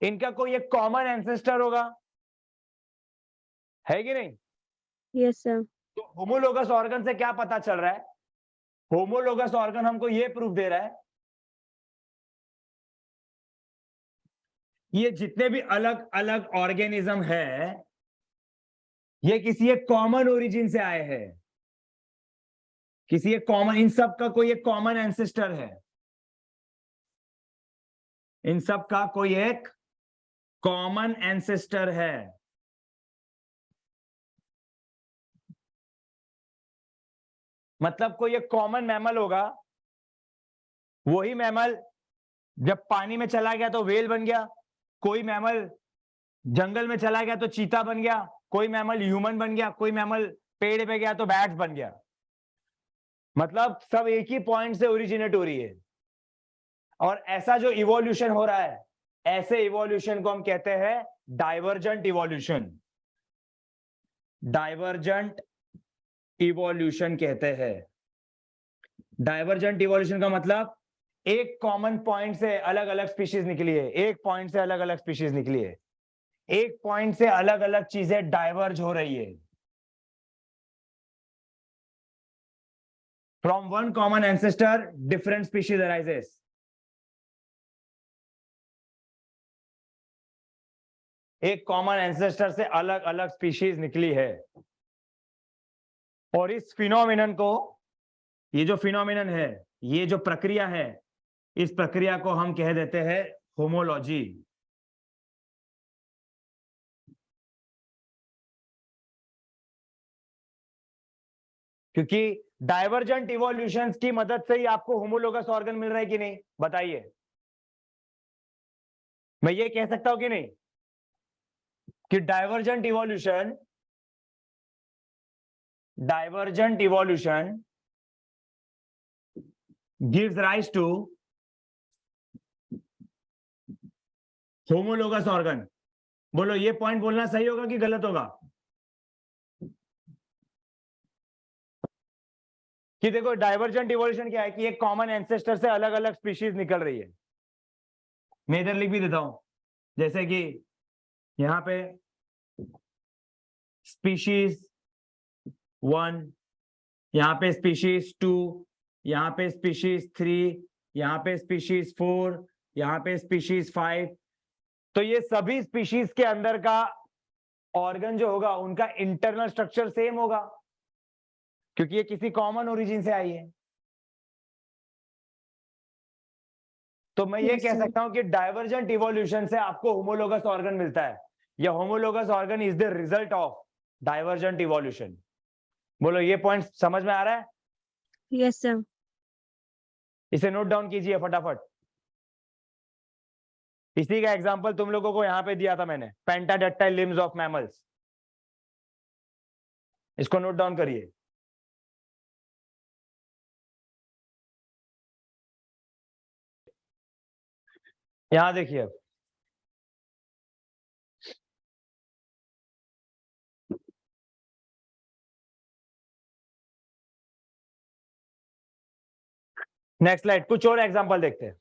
[SPEAKER 1] इनका कोई एक कॉमन एंसेस्टर होगा, है कि नहीं?
[SPEAKER 2] Yes, sir.
[SPEAKER 1] तो होमोलोगस ऑर्गन से क्या पता चल रहा है? होमोलोगस ऑर्गन हमको ये प्रूफ दे रहा है, ये जितने भी अलग अलग ऑर्गेनिज्म है, ये किसी एक कॉमन ओरिजिन से आए हैं, किसी एक कॉमन, इन सब का कोई एक कॉमन एंसेस्टर है, इन सब का कोई एक कॉमन एंसेस्टर है। मतलब कोई एक कॉमन मैमल होगा, वही मैमल जब पानी में चला गया तो व्हेल बन गया, कोई मैमल जंगल में चला गया तो चीता बन गया, कोई मैमल ह्यूमन बन गया, कोई मैमल पेड़ पे गया तो बैट्स बन गया। मतलब सब एक ही पॉइंट से ओरिजिनेट हो रही है। और ऐसा जो इवोल्यूशन हो रहा है, ऐसे इवोल्यूशन को हम कहते हैं डाइवर्जेंट इवोल्यूशन। डाइवर्जेंट इवोल्यूशन कहते हैं। डाइवर्जेंट इवोल्यूशन का मतलब एक कॉमन पॉइंट से अलग अलग स्पीशीज निकली है, एक पॉइंट से अलग अलग स्पीशीज निकली है, एक पॉइंट से अलग अलग चीजें डाइवर्ज हो रही है। From one common ancestor different species arises. एक कॉमन एंसेस्टर से अलग अलग स्पीशीज निकली है। और इस फिनोमिनन को, ये जो फिनोमिनन है, ये जो प्रक्रिया है, इस प्रक्रिया को हम कह देते हैं होमोलॉजी। क्योंकि डाइवर्जेंट इवोल्यूशन की मदद से ही आपको होमोलोगस ऑर्गन मिल रहा है कि नहीं? बताइए, मैं ये कह सकता हूं कि नहीं कि divergent evolution gives rise to homologous organ. बोलो ये पॉइंट बोलना सही होगा कि गलत होगा? कि देखो डाइवर्जेंट इवोल्यूशन क्या है कि एक कॉमन एंसेस्टर से अलग अलग स्पीशीज निकल रही है। मैं इधर लिख भी देता हूं, जैसे कि यहां पे स्पीशीज 1, यहां पे स्पीशीज 2, यहां पे स्पीशीज 3, यहां पे स्पीशीज 4, यहां पे स्पीशीज 5। तो ये सभी स्पीशीज के अंदर का ऑर्गन जो होगा, उनका इंटरनल स्ट्रक्चर सेम होगा, क्योंकि ये किसी कॉमन ओरिजिन से आई है। तो मैं ये
[SPEAKER 2] Yes,
[SPEAKER 1] कह
[SPEAKER 2] sir.
[SPEAKER 1] सकता हूं कि डाइवर्जेंट इवोल्यूशन से आपको होमोलोगस ऑर्गन मिलता है, या homologous organ is the result of divergent evolution. बोलो ये पॉइंट समझ में आ रहा है?
[SPEAKER 2] Yes, sir.
[SPEAKER 1] इसे नोट डाउन कीजिए फटाफट। इसी का एग्जांपल तुम लोगों को यहां पे दिया था मैंने, पेंटाडेक्टाइल लिम्स ऑफ मैमल्स। इसको नोट डाउन करिए। यहां देखिए अब, नेक्स्ट स्लाइड, कुछ और एग्जांपल देखते हैं।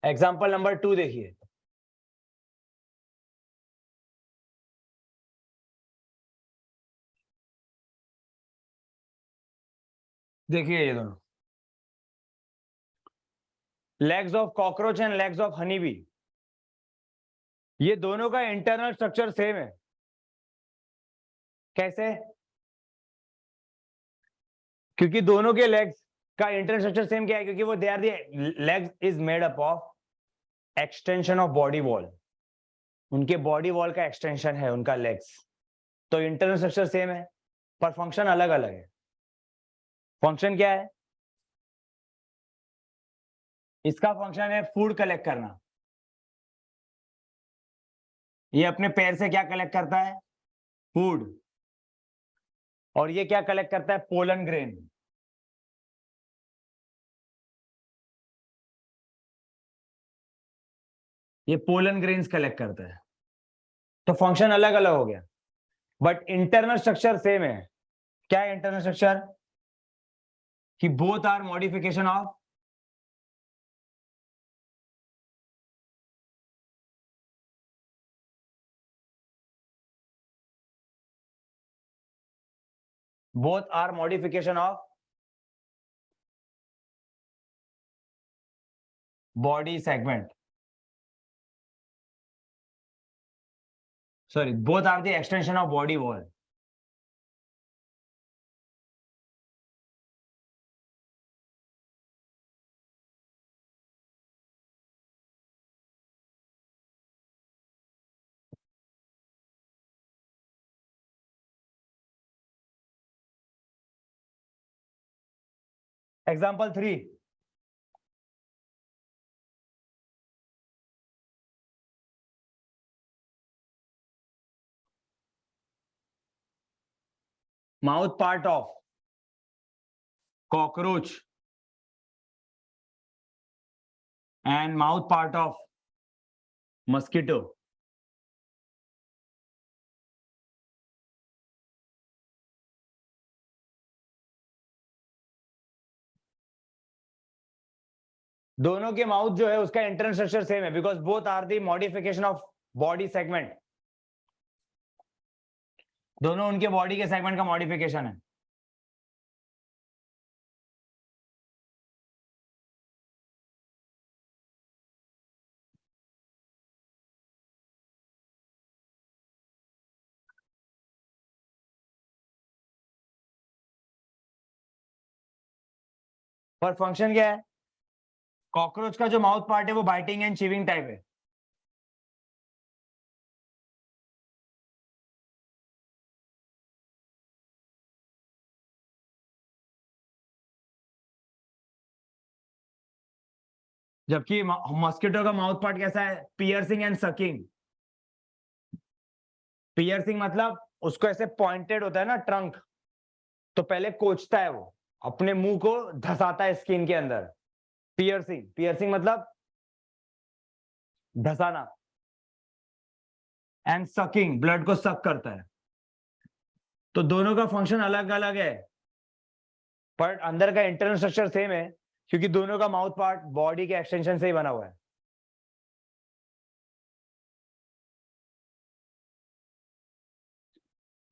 [SPEAKER 1] एग्जांपल नंबर 2 देखिए। देखिए ये दोनों legs of cockroach and legs of honey bee, ये दोनों का इंटरनल स्ट्रक्चर सेम है। कैसे? क्योंकि दोनों के लेग्स का इंटरनल स्ट्रक्चर सेम क्या है? क्योंकि वो they are the legs is made up of extension of body wall, उनके बॉडी वॉल का एक्सटेंशन है उनका लेग्स, तो इंटरनल स्ट्रक्चर सेम है पर फंक्शन अलग अलग है। फंक्शन क्या है? इसका फंक्शन है फूड कलेक्ट करना, ये अपने पैर से क्या कलेक्ट करता है? फूड। और ये क्या कलेक्ट करता है? Pollen grain. ये पोलन ग्रेन्स कलेक्ट करता है, तो फंक्शन अलग अलग हो गया बट इंटरनल स्ट्रक्चर सेम है। क्या है इंटरनल स्ट्रक्चर? कि both are modification of body segment, sorry, both are the extension of body wall. Example 3, mouth part of cockroach and mouth part of mosquito. दोनों के माउथ जो है उसका internal structure same है because both are the modification of body segment, दोनों उनके body के segment का मॉडिफिकेशन है। पर फंक्शन क्या है? कॉकरोच का जो माउथ पार्ट है वो बाइटिंग एंड चीविंग टाइप है, जबकि मॉस्किटो का माउथ पार्ट कैसा है? Piercing and sucking. पियर्सिंग मतलब उसको ऐसे पॉइंटेड होता है ना ट्रंक, तो पहले कोचता है वो, अपने मुंह को धसाता है स्किन के अंदर। पियर्सिंग, पियर्सिंग मतलब धसाना। एंड सकिंग, ब्लड को सक करता है। तो दोनों का फंक्शन अलग अलग है पर अंदर का इंटरनल स्ट्रक्चर सेम है क्योंकि दोनों का माउथ पार्ट बॉडी के एक्सटेंशन से ही बना हुआ है।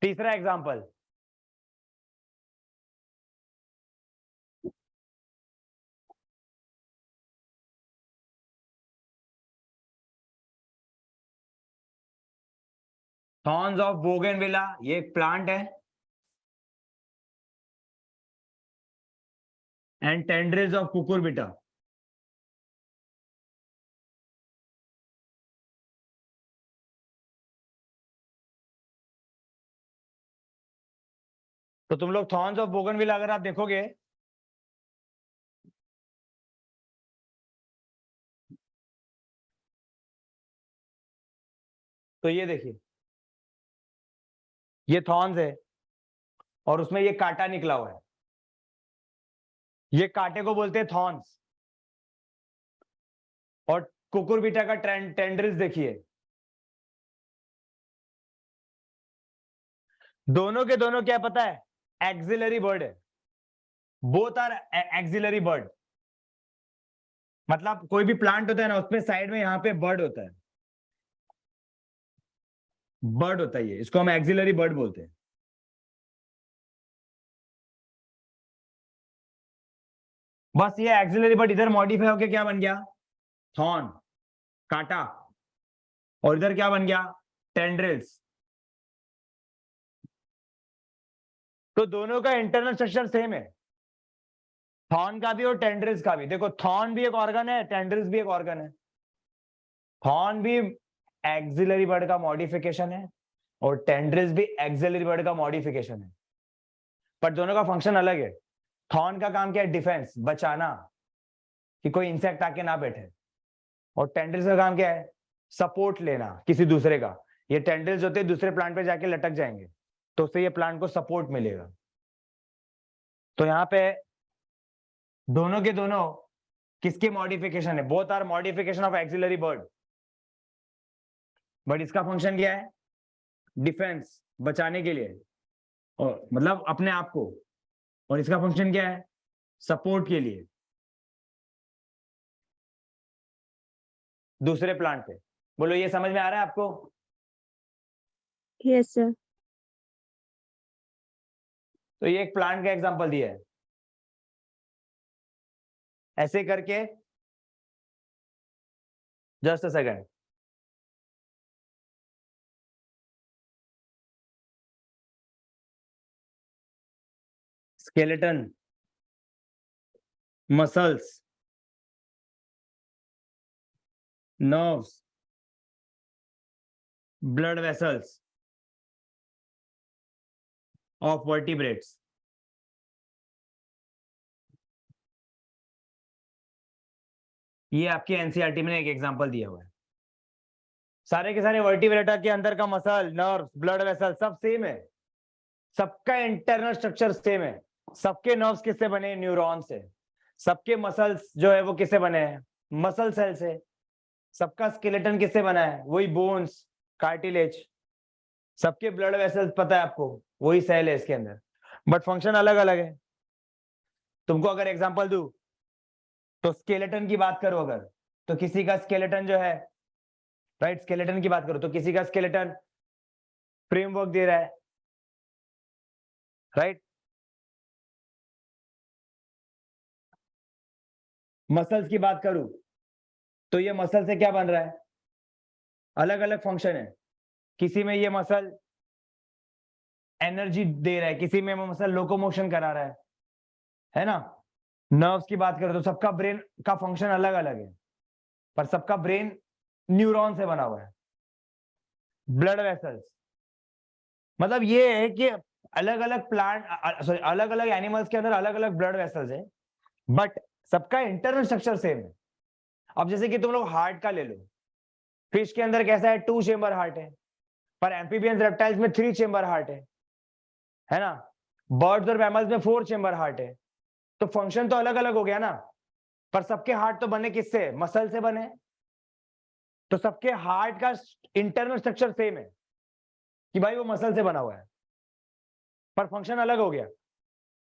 [SPEAKER 1] तीसरा एग्जांपल, थॉर्न्स ऑफ बोगनविला, ये एक प्लांट है, एंड टेंड्रिल्स ऑफ कुकुरबिटा। तो तुम लोग थॉर्न्स ऑफ बोगनविला अगर आप देखोगे तो ये देखिए, ये थॉर्न्स है और उसमें ये कांटा निकला हुआ है, ये कांटे को बोलते हैं थॉर्न्स। और कुकुरबिटा का टेंड्रिल्स देखिए, दोनों के दोनों क्या पता है, एक्सिलरी बर्ड है, बोथ आर एक्सिलरी बर्ड। मतलब कोई भी प्लांट होता है ना, उसमें साइड में यहाँ पे बर्ड होता है, बर्ड होता है, ये इसको हम एक्सिलरी बर्ड बोलते हैं। बस ये एक्सिलरी बर्ड इधर मॉडिफाई होके क्या बन गया, थॉर्न, कांटा, और इधर क्या बन गया, टेंड्रिल्स। तो दोनों का इंटरनल स्ट्रक्चर सेम है, थॉर्न का भी और टेंड्रिल्स का भी। देखो थॉर्न भी एक ऑर्गन है, टेंड्रिल्स भी एक ऑर्गन है। थॉर्न भी एक्सिलरी बर्ड का मॉडिफिकेशन है और टेंड्रिल्स भी एक्सिलरी बर्ड का मॉडिफिकेशन है, पर दोनों का फंक्शन अलग है। थॉर्न का काम क्या है, डिफेंस, बचाना कि कोई इंसेक्ट आके ना बैठे, और टेंड्रिल्स का काम क्या है, सपोर्ट लेना किसी दूसरे का। ये टेंड्रिल्स होते हैं दूसरे प्लांट पे जाके लटक जाएंगे, तो उससे ये प्लांट को सपोर्ट मिलेगा। तो यहाँ पे दोनों के दोनों किसके मॉडिफिकेशन है, both are modification of axillary bud, but इसका फंक्शन क्या है, डिफेंस, बचाने के लिए, और मतलब अपने आप को, और इसका फंक्शन क्या है, सपोर्ट के लिए दूसरे प्लांट पे। बोलो ये समझ में आ रहा है आपको?
[SPEAKER 2] Yes, sir.
[SPEAKER 1] तो ये एक प्लांट का एग्जांपल दिया है, ऐसे करके, just a second, skeleton, muscles, nerves, blood vessels of vertebrates. ये आपके एनसीईआरटी में एक एग्जांपल दिया हुआ है। सारे के सारे वर्टिब्रेटा के अंदर का मसल, नर्व्स, ब्लड वेसल सब सेम है, सबका इंटरनल स्ट्रक्चर सेम है। सबके नर्व्स किससे बने, न्यूरॉन से। सबके मसल्स जो है वो किससे बने हैं, मसल सेल से। सबका स्केलेटन किससे बना है, वही बोन्स, कार्टिलेज। सबके ब्लड वेसल्स पता है आपको, वही सेल है इसके अंदर, बट फंक्शन अलग अलग है। तुमको अगर एग्जांपल दूं तो स्केलेटन की बात करो अगर, तो किसी का स्केलेटन जो है, राइट, स्केलेटन की बात करो तो किसी का स्केलेटन फ्रेमवर्क दे रहा है, राइट। मसल्स की बात करूं तो ये मसल से क्या बन रहा है, अलग अलग फंक्शन है। किसी में ये मसल एनर्जी दे रहा है, किसी में मसल लोकोमोशन करा रहा है ना। नर्व्स की बात करें तो सबका ब्रेन का फंक्शन अलग अलग है, पर सबका ब्रेन न्यूरॉन से बना हुआ है। ब्लड वेसल्स, मतलब ये है कि अलग अलग प्लांट, सॉरी, अलग अलग एनिमल्स के अंदर अलग अलग ब्लड वेसल्स है, बट सबका इंटरनल स्ट्रक्चर सेम है। अब जैसे कि तुम लोग हार्ट का ले लो, फिश के अंदर कैसा है, 2 चेंबर हार्ट है, पर एम्फीबियंस रेप्टाइल्स में 3 चेंबर हार्ट है ना। बर्ड्स और मैमल्स में 4 चेंबर हार्ट है। तो फंक्शन तो अलग अलग हो गया ना, पर सबके हार्ट तो बने किससे, मसल से बने। तो सबके हार्ट का इंटरनल स्ट्रक्चर सेम है कि भाई वो मसल से बना हुआ है, पर फंक्शन अलग हो गया।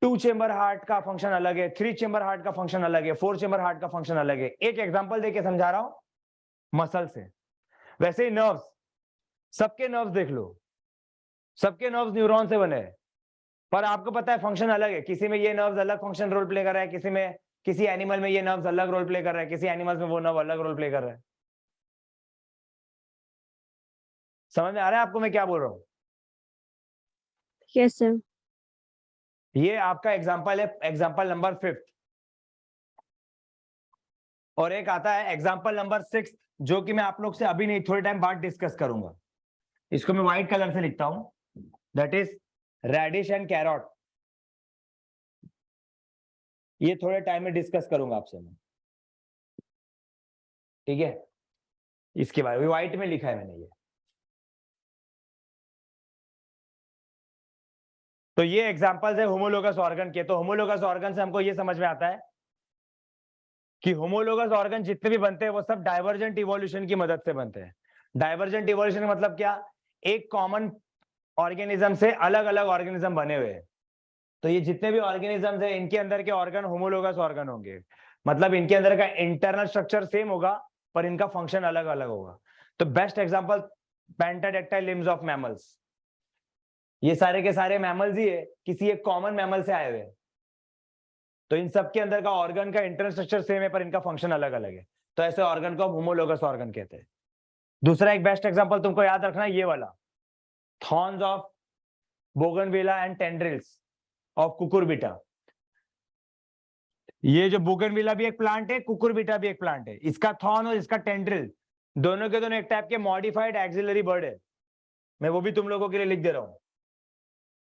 [SPEAKER 1] 2 चेंबर हार्ट का फंक्शन अलग है, 3 चेंबर हार्ट का फंक्शन अलग है, 4 चेंबर हार्ट का फंक्शन अलग है। एक एग्जांपल देके समझा रहा हूं मसल से। वैसे ही नर्व्स, सबके नर्व्स देख लो, सबके नर्व्स न्यूरॉन से बने हैं, पर आपको पता है फंक्शन अलग है। किसी में ये नर्व्स अलग फंक्शन रोल प्ले कर रहा है, किसी में, किसी एनिमल में ये नर्व्स अलग रोल प्ले कर रहा है, किसी एनिमल्स में वो नर्व अलग रोल प्ले कर रहा है। समझ में आ रहा है आपको मैं क्या बोल रहा हूँ?
[SPEAKER 2] Yes, sir.
[SPEAKER 1] ये आपका एग्जाम्पल है, एग्जाम्पल नंबर 5। और एक आता है एग्जाम्पल नंबर 6, जो कि मैं आप लोग से अभी नहीं, थोड़े टाइम बाद डिस्कस करूंगा। इसको मैं व्हाइट कलर से लिखता हूं, that is reddish and carrot. ये थोड़े टाइम में डिस्कस करूंगा आपसे मैं, ठीक है? इसके बारे में व्हाइट में लिखा है मैंने ये। तो ये एग्जांपल्स है होमोलोगस ऑर्गन के। तो होमोलोगस ऑर्गन से हमको ये समझ में आता है कि होमोलोगस ऑर्गन जितने भी बनते हैं वो सब डाइवर्जेंट इवोल्यूशन की मदद से बनते हैं। डाइवर्जेंट इवोल्यूशन मतलब क्या? एक कॉमन ऑर्गेनिज्म से अलग अलग ऑर्गेनिज्म बने हुए हैं। तो ये जितने भी ऑर्गेनिजम्स है इनके अंदर के ऑर्गन होमोलोगस ऑर्गन होंगे, मतलब इनके अंदर का इंटरनल स्ट्रक्चर सेम होगा पर इनका फंक्शन अलग अलग होगा। तो best example pentadactyl limbs of mammals. ये सारे के सारे मैमल्स ही है, किसी एक कॉमन मैमल से आए हुए। तो इन सब के अंदर का ऑर्गन का इंटरनल स्ट्रक्चर सेम है पर इनका फंक्शन अलग अलग है। तो ऐसे ऑर्गन को होमोलोगस ऑर्गन कहते हैं। दूसरा एक बेस्ट एग्जांपल तुमको याद रखना है ये वाला, thorns of bougainvillea and tendrils of Cucurbita. ये जो बोगनविला भी एक प्लांट है, कुकुरबिटा भी एक प्लांट है। इसका थॉर्न और इसका टेंड्रिल दोनों के दोनों एक टाइप के मॉडिफाइड एक्सिलरी बर्ड है। मैं वो भी तुम लोगों के लिए लिख दे रहा हूं।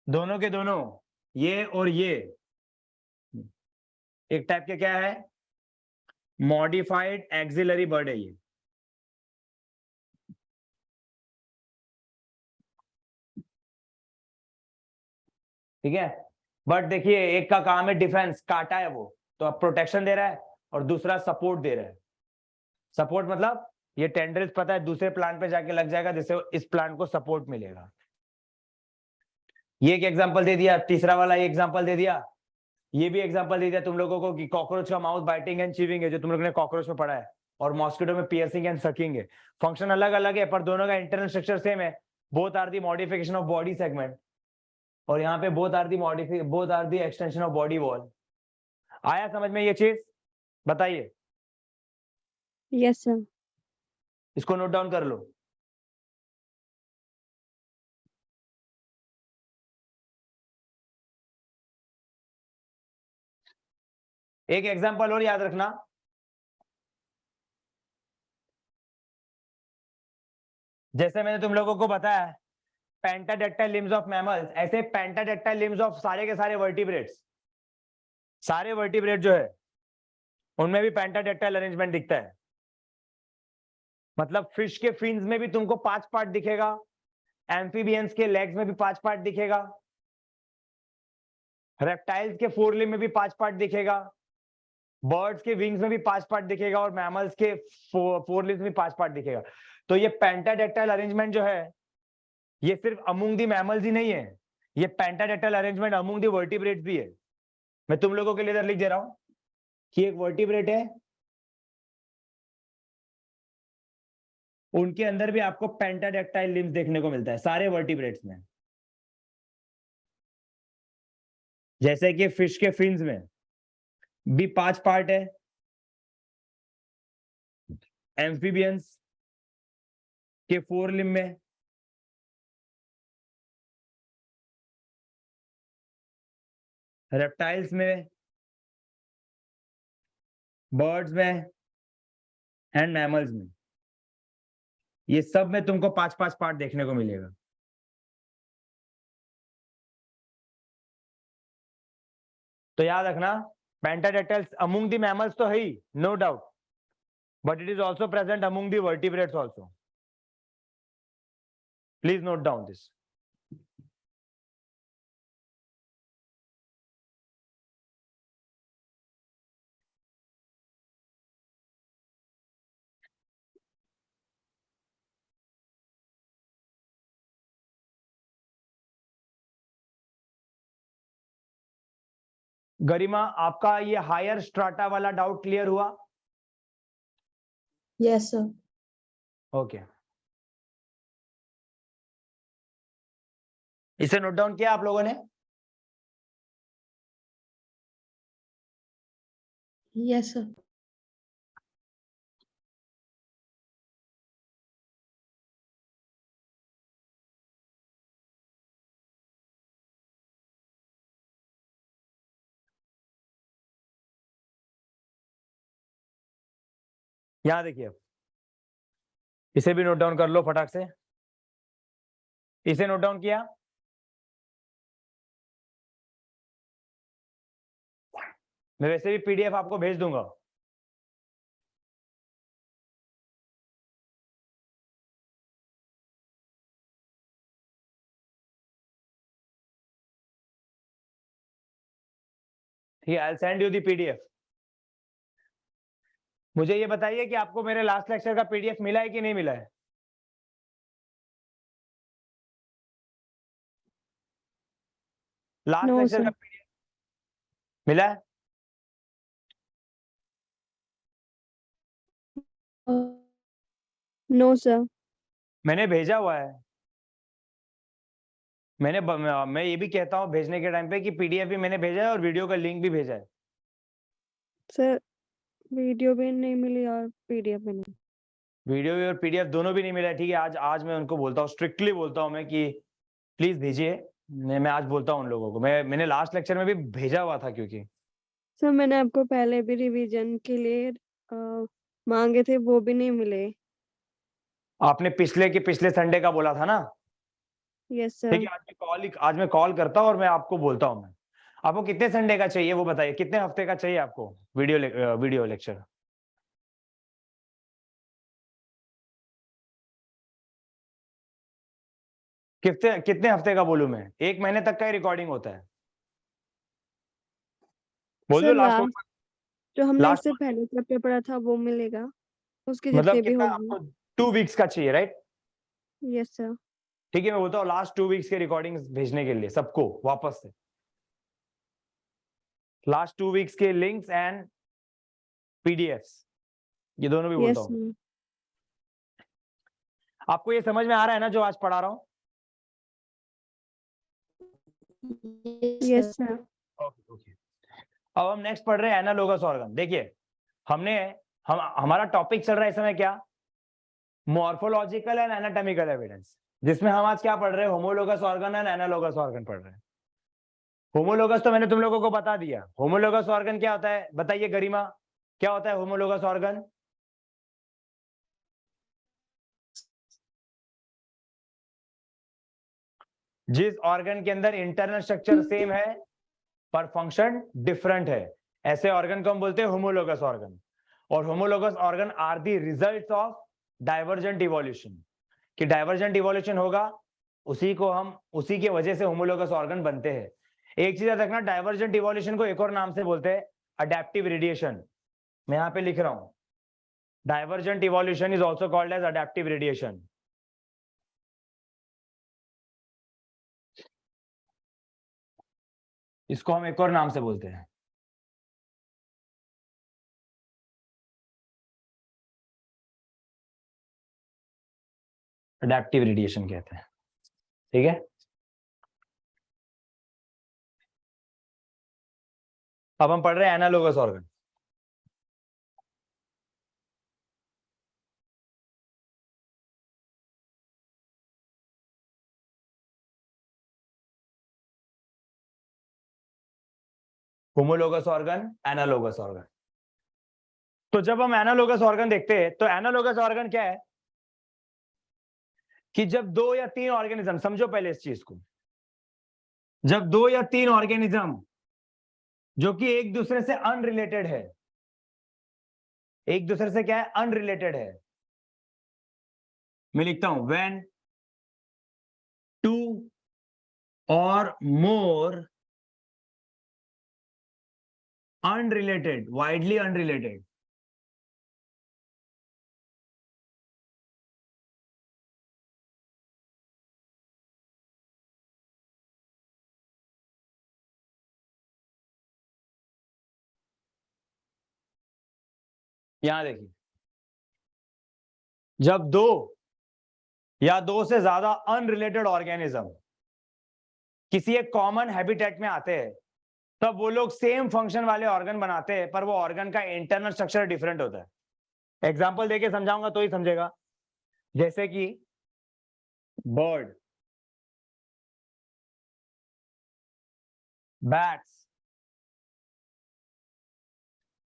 [SPEAKER 1] दोनों के दोनों, ये और ये, एक टाइप के क्या है? मॉडिफाइड एक्सिलरी बर्ड है ये। ठीक है? बट देखिए एक का काम है डिफेंस, काटा है वो तो अब प्रोटेक्शन दे रहा है, और दूसरा सपोर्ट दे रहा है। सपोर्ट मतलब ये टेंड्रिल्स पता है दूसरे प्लांट पे जाके लग जाएगा जिससे इस प्लांट को सपोर्ट मिलेगा। ये एक एग्जांपल दे दिया। तीसरा वाला ये एग्जांपल दे दिया। ये भी एग्जांपल दे दिया तुम लोगों को कि कॉकरोच का माउथ बाइटिंग एंड चीविंग है, जो तुम लोगों ने कॉकरोच में पढ़ा है, और मॉस्किटो में पियर्सिंग एंड सकिंग है। फंक्शन अलग अलग है पर दोनों का इंटरनल स्ट्रक्चर सेम है। Both are the modification of body segment, और यहाँ पे both are the extension of body wall. आया समझ में ये चीज? बताइए।
[SPEAKER 2] Yes, sir.
[SPEAKER 1] इसको नोट डाउन कर लो। एक एग्जांपल और याद रखना, जैसे मैंने तुम लोगों को बताया पेंटाडेक्टाइल लिम्स ऑफ मैमल्स, ऐसे पेंटाडेक्टाइल लिम्स ऑफ सारे के सारे वर्टिब्रेट्स, सारे वर्टिब्रेट जो है उनमें भी पेंटाडेक्टाइल अरेंजमेंट दिखता है। मतलब फिश के फिन्स में भी तुमको 5 पार्ट दिखेगा, एम्फीबियंस के लेग्स में भी 5 पार्ट दिखेगा, रेप्टाइल्स के फोरलिम में भी 5 पार्ट दिखेगा, बर्ड्स के विंग्स में भी 5 पार्ट दिखेगा, और मैमल्स के फोरलिम्स में 5 पार्ट दिखेगा। तो ये पेंटाडेक्टाइल अरेंजमेंट जो है ये सिर्फ अमंग दी मैमल्स ही नहीं है, ये pentadactyl arrangement among the vertebrates भी है। मैं तुम लोगों के लिए इधर लिख दे रहा हूं कि एक वर्टिब्रेट है, उनके अंदर भी आपको पेंटाडेक्टाइल लिम्स देखने को मिलता है सारे वर्टिब्रेट्स में। जैसे कि फिश के फिन्स में भी 5 पार्ट है, एम्फीबियंस के फोरलिम में, रेप्टाइल्स में, बर्ड्स में एंड मैमल्स में, ये सब में तुमको 5-5 पार्ट देखने को मिलेगा। तो याद रखना पेंटाडेक्टाइल्स अमंग द मैमल्स तो है ही, no doubt, but it is also present among the vertebrates also. Please note down this. Garima आपका ये हायर स्ट्राटा वाला डाउट क्लियर हुआ?
[SPEAKER 3] Yes, sir.
[SPEAKER 1] ओके, इसे नोट डाउन किया आप लोगों ने?
[SPEAKER 3] Yes, sir.
[SPEAKER 1] यहां देखिए, इसे भी नोट डाउन कर लो फटाक से। इसे नोट डाउन किया? मैं वैसे भी पीडीएफ आपको भेज दूंगा। ठीक है, I will send you the PDF. मुझे ये बताइए कि आपको मेरे लास्ट लेक्चर का पीडीएफ मिला है कि नहीं मिला है? लास्ट
[SPEAKER 2] No,
[SPEAKER 1] लेक्चर का
[SPEAKER 2] sir.
[SPEAKER 1] पीडीएफ मिला है?
[SPEAKER 2] No, sir.
[SPEAKER 1] मैंने भेजा हुआ है। मैं ये भी कहता हूँ भेजने के टाइम पे कि पीडीएफ भी मैंने भेजा है और वीडियो का लिंक भी भेजा है।
[SPEAKER 2] सर वीडियो भी नहीं मिली और पीडीएफ भी नहीं।
[SPEAKER 1] वीडियो और पीडीएफ दोनों भी नहीं मिला है। ठीक है, आज मैं उनको बोलता हूँ, स्ट्रिक्टली बोलता हूँ मैं कि प्लीज भेजिए। मैं आज बोलता हूँ उन लोगों को। मैंने लास्ट लेक्चर में भी भेजा हुआ था, क्योंकि
[SPEAKER 2] सर मैंने आपको पहले भी रिवीजन के लिए मांगे थे, वो भी नहीं मिले।
[SPEAKER 1] आपने पिछले संडे का बोला था ना।
[SPEAKER 2] यस
[SPEAKER 1] ठीक
[SPEAKER 2] सर।
[SPEAKER 1] है, आज मैं कॉल करता हूँ और मैं आपको बोलता हूँ। मैं आपको कितने संडे का चाहिए वो बताइए, कितने हफ्ते का चाहिए आपको वीडियो लेक्चर? कितने हफ्ते का बोलूं मैं? 1 महीने तक का ही रिकॉर्डिंग होता है। बोल दो
[SPEAKER 2] सर
[SPEAKER 1] लास्ट
[SPEAKER 2] लास्ट जो हमने
[SPEAKER 1] लास्ट
[SPEAKER 2] इससे पहले चैप्टर पढ़ा था वो मिलेगा, उसके
[SPEAKER 1] मतलब
[SPEAKER 2] जितने भी
[SPEAKER 1] कितना
[SPEAKER 2] होंगे।
[SPEAKER 1] आपको? 2 वीक्स का चाहिए, राइट?
[SPEAKER 2] Yes sir.
[SPEAKER 1] ठीक है, मैं बोलता हूँ लास्ट 2 वीक्स के रिकॉर्डिंग्स भेजने के लिए सबको वापस से। लास्ट 2 वीक्स के लिंक्स एंड पीडीएफ्स, ये दोनों भी बोलता
[SPEAKER 2] यस
[SPEAKER 1] हूँ।
[SPEAKER 2] सर।
[SPEAKER 1] आपको ये समझ में आ रहा है ना जो आज पढ़ा रहा हूँ?
[SPEAKER 2] Yes sir.
[SPEAKER 1] Okay okay. अब हम नेक्स्ट पढ़ रहे हैं एनालोगस ऑर्गन। देखिए, हमारा टॉपिक चल रहा है इस समय क्या? मॉर्फोलॉजिकल एंड एनाटॉमिकल एविडेंस, जिसमें हम आज क्या पढ़ रहे हैं? Homologous organ and analogous organ पढ़ रहे हैं। होमोलोगस तो मैंने तुम लोगों को बता दिया। होमोलोगस ऑर्गन क्या होता है बताइए गरिमा, क्या होता है होमोलोगस ऑर्गन? जिस ऑर्गन के अंदर इंटरनल स्ट्रक्चर सेम है पर फंक्शन डिफरेंट है, ऐसे ऑर्गन को हम बोलते हैं होमोलोगस ऑर्गन। और homologous organ are the results of divergent evolution. कि डाइवर्जेंट इवोल्यूशन होगा, उसी की वजह से होमोलोगस ऑर्गन बनते हैं। एक चीज याद रखना, डाइवर्जेंट इवोल्यूशन को एक और नाम से बोलते हैं अडेप्टिव रेडिएशन। मैं यहां पे लिख रहा हूं, divergent evolution is also called as adaptive radiation. इसको हम एक और नाम से बोलते हैं अडेप्टिव रेडिएशन कहते हैं। ठीक है, अब हम पढ़ रहे हैं analogous organ. Homologous organ, analogous organ. तो जब हम एनालोगस ऑर्गन देखते हैं तो एनालोगस ऑर्गन क्या है? कि जब 2 या 3 ऑर्गेनिज्म, समझो पहले इस चीज को, जब 2 या 3 ऑर्गेनिज्म जो कि एक दूसरे से अनरिलेटेड है, एक दूसरे से क्या है? अनरिलेटेड है। मैं लिखता हूं व्हेन 2 और मोर अनरिलेटेड, वाइडली अनरिलेटेड, यहां देखिए, जब 2 या 2 से ज्यादा अनरिलेटेड ऑर्गेनिज्म किसी एक कॉमन हैबिटेट में आते हैं, तब वो लोग सेम फंक्शन वाले ऑर्गन बनाते हैं, पर वो ऑर्गन का इंटरनल स्ट्रक्चर डिफरेंट होता है। एग्जाम्पल देके समझाऊंगा तो ही समझेगा। जैसे कि बर्ड, बैट्स,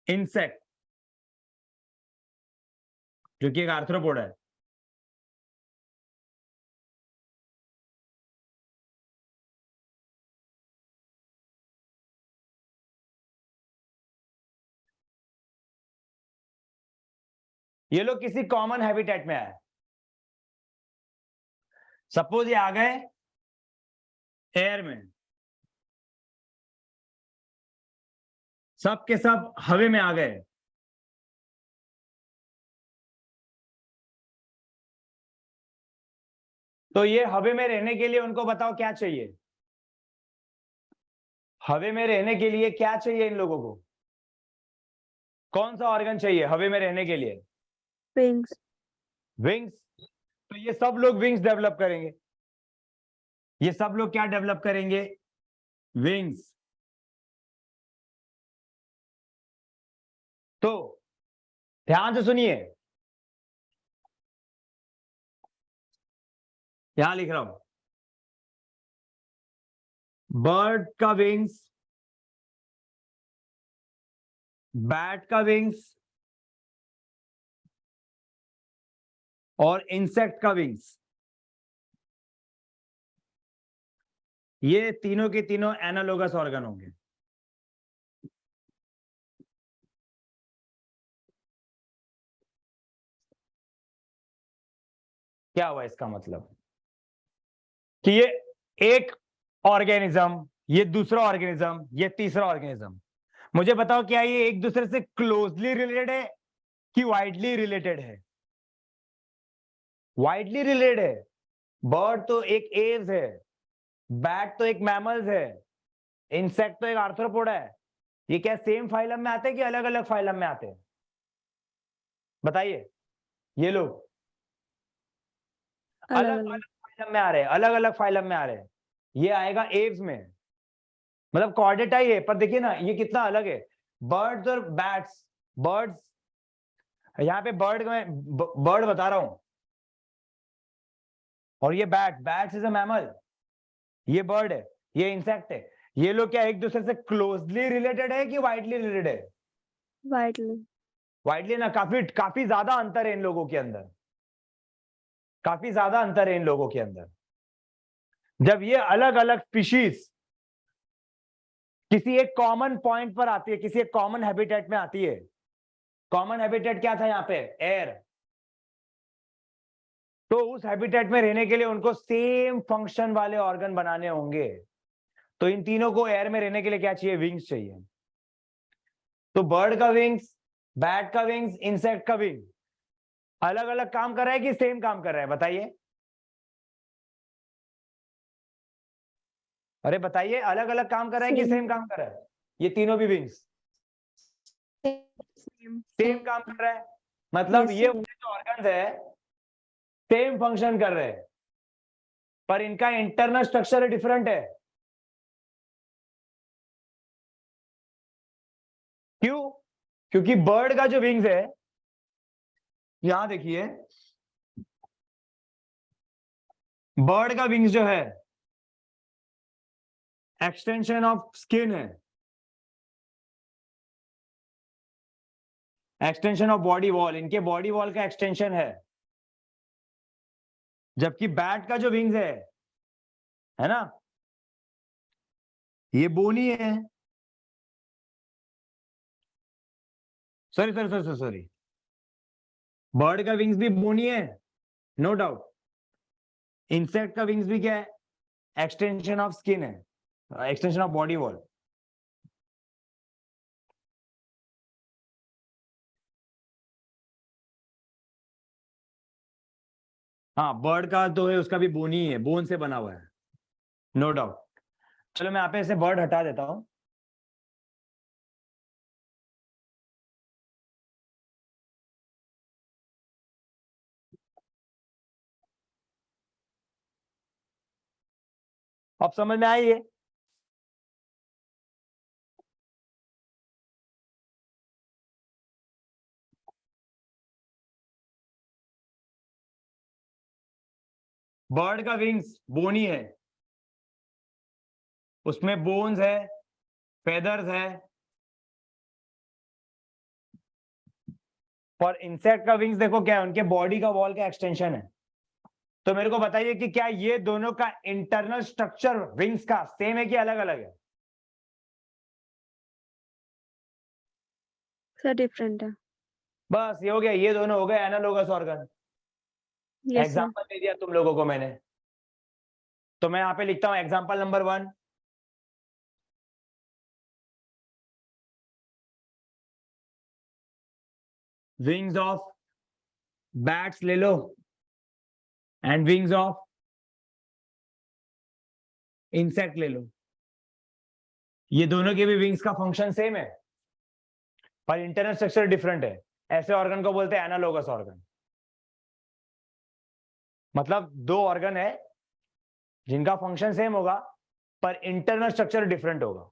[SPEAKER 1] इंसेक्ट, जो कि एक आर्थ्रोपोड है। ये लोग किसी कॉमन हैबिटेट में आए। सपोज ये आ गए एयर में, सब के सब हवा में आ गए, तो ये हवा में रहने के लिए उनको बताओ क्या चाहिए? हवा में रहने के लिए क्या चाहिए इन लोगों को? कौन सा ऑर्गन चाहिए हवा में रहने के लिए?
[SPEAKER 2] विंग्स।
[SPEAKER 1] विंग्स। तो ये सब लोग विंग्स डेवलप करेंगे। ये सब लोग क्या डेवलप करेंगे? विंग्स। तो ध्यान से सुनिए, यहां लिख रहा हूं, बर्ड का विंग्स, बैट का विंग्स और इंसेक्ट का विंग्स, ये तीनों के तीनों एनालोगस ऑर्गन होंगे। क्या हुआ इसका मतलब? कि ये एक ऑर्गेनिज्म, ये दूसरा ऑर्गेनिज्म, ये तीसरा ऑर्गेनिज्म, मुझे बताओ क्या ये एक दूसरे से क्लोजली रिलेटेड है कि वाइडली रिलेटेड है? वाइडली रिलेटेड है। बर्ड तो एक एव्स है, बैट तो एक मैमल्स है, इंसेक्ट तो एक आर्थ्रोपोड है। ये क्या सेम फाइलम में आते हैं कि अलग अलग फाइलम में आते हैं? बताइए। ये लोग
[SPEAKER 2] अलग
[SPEAKER 1] अलग
[SPEAKER 2] अलग।
[SPEAKER 1] अलग फाइलम में आ रहे हैं, अलग अलग फाइलम में आ रहे हैं। ये आएगा एव्स में, मतलब कॉर्डेटा ही है, पर देखिए ना ये कितना अलग है। बर्ड्स और बैट्स, बर्ड्स, यहां पे बर्ड में बर्ड बता रहा हूं, और ये बैट्स इज अ मैमल, ये बर्ड है, ये इंसेक्ट है। ये लोग क्या एक दूसरे से क्लोजली रिलेटेड है कि वाइडली रिलेटेड है?
[SPEAKER 2] वाइडली।
[SPEAKER 1] वाइडली ना, काफी काफी ज्यादा अंतर है इन लोगों के अंदर, काफी ज्यादा अंतर है इन लोगों के अंदर। जब ये अलग अलग स्पीशीज किसी एक कॉमन पॉइंट पर आती है, किसी एक कॉमन हैबिटेट में आती है, कॉमन हैबिटेट क्या था यहाँ पे? एयर। तो उस हैबिटेट में रहने के लिए उनको सेम फंक्शन वाले ऑर्गन बनाने होंगे। तो इन तीनों को एयर में रहने के लिए क्या चाहिए? विंग्स चाहिए। तो बर्ड का विंग्स, बैट का विंग्स, इंसेक्ट का विंग अलग अलग काम कर रहा है कि सेम काम कर रहा है? बताइए, अरे बताइए, अलग अलग काम कर रहा है कि
[SPEAKER 2] सेम।
[SPEAKER 1] सेम काम कर रहा है? ये तीनों भी विंग्स
[SPEAKER 2] सेम।
[SPEAKER 1] सेम काम कर रहा है, मतलब ये
[SPEAKER 2] सेम।
[SPEAKER 1] जो ऑर्गन्स है सेम फंक्शन कर रहे हैं, पर इनका इंटरनल स्ट्रक्चर डिफरेंट है। क्यों? क्योंकि बर्ड का जो विंग्स है, यहां देखिए, बर्ड का विंग्स जो है एक्सटेंशन ऑफ स्किन है, एक्सटेंशन ऑफ बॉडी वॉल, इनके बॉडी वॉल का एक्सटेंशन है। जबकि बैट का जो विंग्स है ना, ये बोनी है। Sorry sorry sorry sorry, bird का विंग्स भी बोनी है, नो डाउट। इंसेक्ट का विंग्स भी क्या है? एक्सटेंशन ऑफ स्किन है, एक्सटेंशन ऑफ बॉडी वॉल। हाँ, बर्ड का तो है, उसका भी बोनी है, बोन से बना हुआ है, नो डाउट। चलो मैं यहाँ पे इसे बर्ड हटा देता हूं। अब समझ में आई है? बर्ड का विंग्स बोनी है, उसमें बोन्स है, फेदर्स है, फॉर इंसेक्ट का विंग्स देखो क्या है, उनके बॉडी का वॉल का एक्सटेंशन है। तो मेरे को बताइए कि क्या ये दोनों का इंटरनल स्ट्रक्चर विंग्स का सेम है कि अलग अलग है?
[SPEAKER 2] सर डिफरेंट है।
[SPEAKER 1] बस ये हो गया, ये दोनों हो गए analogous organ.
[SPEAKER 2] Yes sir.
[SPEAKER 1] Example दे दिया तुम लोगों को मैंने, तो मैं यहां पे लिखता हूं example number 1, wings of bats ले लो एंड विंग्स ऑफ इंसेक्ट ले लो। ये दोनों के भी विंग्स का फंक्शन सेम है पर इंटरनल स्ट्रक्चर डिफरेंट है। ऐसे ऑर्गन को बोलते हैं एनालोगस ऑर्गन। मतलब दो ऑर्गन है जिनका फंक्शन सेम होगा पर इंटरनल स्ट्रक्चर डिफरेंट होगा,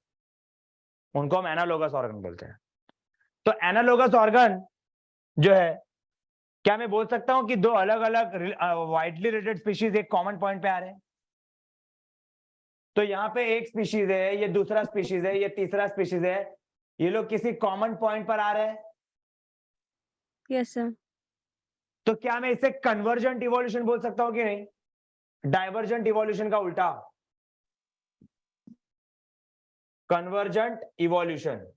[SPEAKER 1] उनको हम एनालोगस ऑर्गन बोलते हैं। तो एनालोगस ऑर्गन जो है, क्या मैं बोल सकता हूं कि दो अलग अलग वाइडली रिलेटेड स्पीशीज एक कॉमन पॉइंट पे आ रहे हैं? तो यहाँ पे एक स्पीशीज है, ये दूसरा स्पीशीज है, ये तीसरा स्पीशीज है, ये लोग किसी कॉमन पॉइंट पर आ रहे हैं।
[SPEAKER 2] Yes sir.
[SPEAKER 1] तो क्या मैं इसे कन्वर्जेंट इवोल्यूशन बोल सकता हूं कि नहीं? डाइवर्जेंट इवोल्यूशन का उल्टा, कन्वर्जेंट इवोल्यूशन।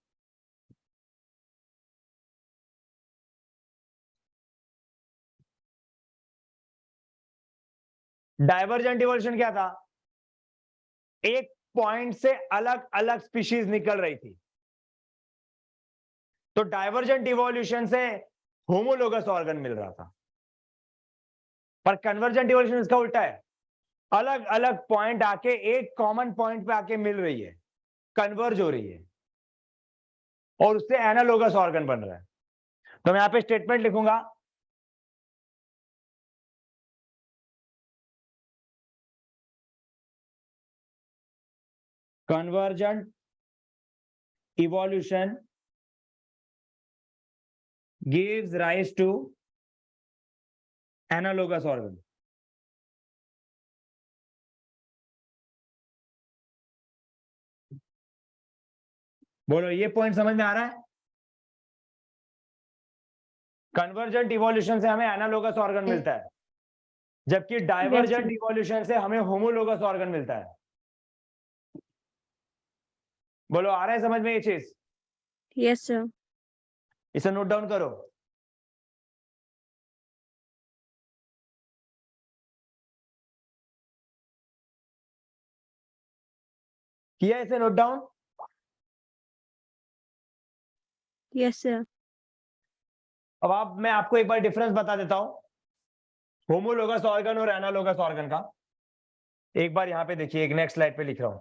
[SPEAKER 1] डाइवर्जेंट इवोल्यूशन क्या था? एक पॉइंट से अलग अलग स्पीशीज निकल रही थी। तो डाइवर्जेंट इवोल्यूशन से होमोलोगस ऑर्गन मिल रहा था, पर कन्वर्जेंट इवोल्यूशन इसका उल्टा है, अलग अलग पॉइंट आके एक कॉमन पॉइंट पे आके मिल रही है, कन्वर्ज हो रही है और उससे एनालोगस ऑर्गन बन रहा है। तो मैं यहां पे स्टेटमेंट लिखूंगा, convergent evolution gives rise to analogous organ। बोलो ये पॉइंट समझ में आ रहा है? कन्वर्जेंट इवोल्यूशन से हमें एनालोगस ऑर्गन मिलता है, जबकि डाइवर्जेंट इवोल्यूशन से हमें होमोलोगस ऑर्गन मिलता है। बोलो आ रहा है समझ में ये चीज?
[SPEAKER 2] Yes sir.
[SPEAKER 1] इसे नोट डाउन करो। किया इसे नोट डाउन?
[SPEAKER 2] Yes sir.
[SPEAKER 1] अब आप, मैं आपको एक बार डिफरेंस बता देता हूं होमोलोगस ऑर्गन और एनालोगस ऑर्गन का। एक बार यहां पे देखिए, एक नेक्स्ट स्लाइड पे लिख रहा हूं।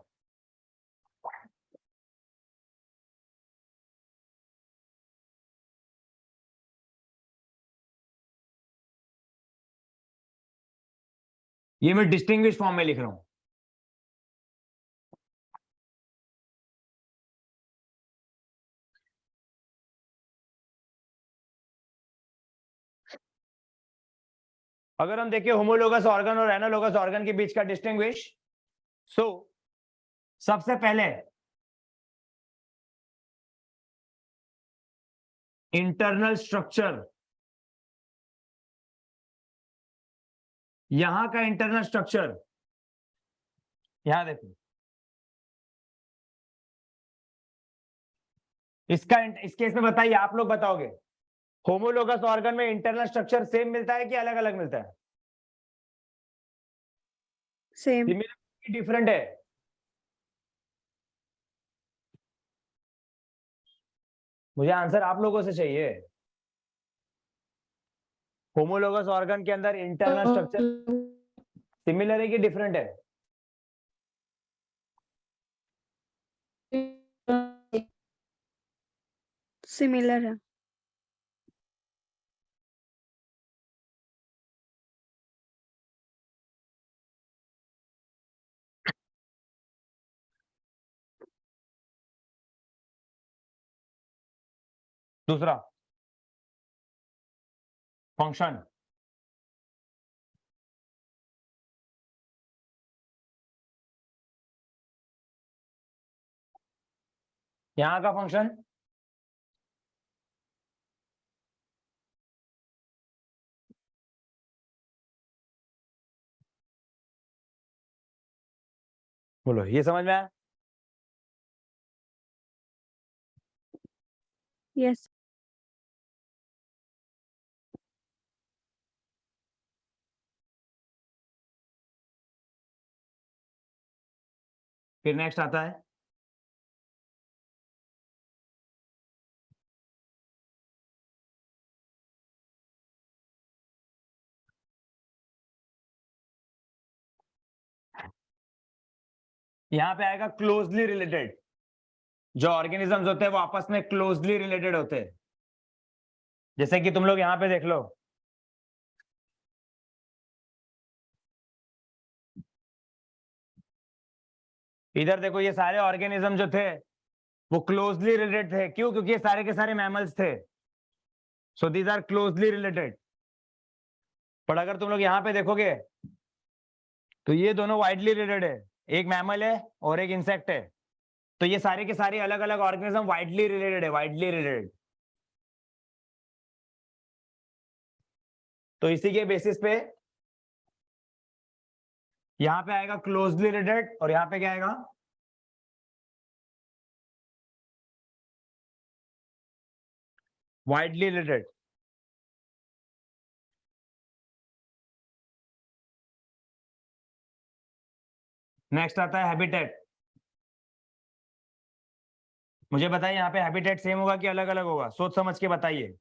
[SPEAKER 1] ये मैं डिस्टिंग्विश फॉर्म में लिख रहा हूं। अगर हम देखें होमोलोगस ऑर्गन और एनालोगस ऑर्गन के बीच का डिस्टिंग्विश, सो सबसे पहले इंटरनल स्ट्रक्चर, यहां का इंटरनल स्ट्रक्चर, यहां देखो इसका, इस केस में बताइए, आप लोग बताओगे होमोलोगस ऑर्गन में इंटरनल स्ट्रक्चर सेम मिलता है कि अलग अलग मिलता है?
[SPEAKER 2] सेम।
[SPEAKER 1] सिमिलर डिफरेंट है? मुझे आंसर आप लोगों से चाहिए। होमोलोगस ऑर्गन के अंदर इंटरनल स्ट्रक्चर सिमिलर है कि डिफरेंट है?
[SPEAKER 2] सिमिलर है।
[SPEAKER 1] दूसरा फंक्शन, यहां का फंक्शन बोलो, ये समझ में आया?
[SPEAKER 2] यस।
[SPEAKER 1] फिर नेक्स्ट आता है यहाँ पे आएगा क्लोजली रिलेटेड। जो ऑर्गेनिजम्स होते हैं वो आपस में क्लोजली रिलेटेड होते हैं। जैसे कि तुम लोग यहाँ पे देख लो, इधर देखो, ये सारे ऑर्गेनिज्म जो थे वो क्लोजली रिलेटेड थे। क्यों? क्योंकि ये सारे के सारे मैमल्स थे। So these are closely related. पर अगर तुम लोग यहाँ पे देखोगे तो ये दोनों वाइडली रिलेटेड है। एक मैमल है और एक इंसेक्ट है। तो ये सारे के सारे अलग अलग ऑर्गेनिज्म वाइडली रिलेटेड है, वाइडली रिलेटेड। तो इसी के बेसिस पे यहाँ पे आएगा क्लोजली रिलेटेड और यहाँ पे क्या आएगा? Widely related. नेक्स्ट आता है हैबिटेट। मुझे बताइए यहाँ पे हैबिटेट सेम होगा कि अलग अलग होगा? सोच समझ के बताइए।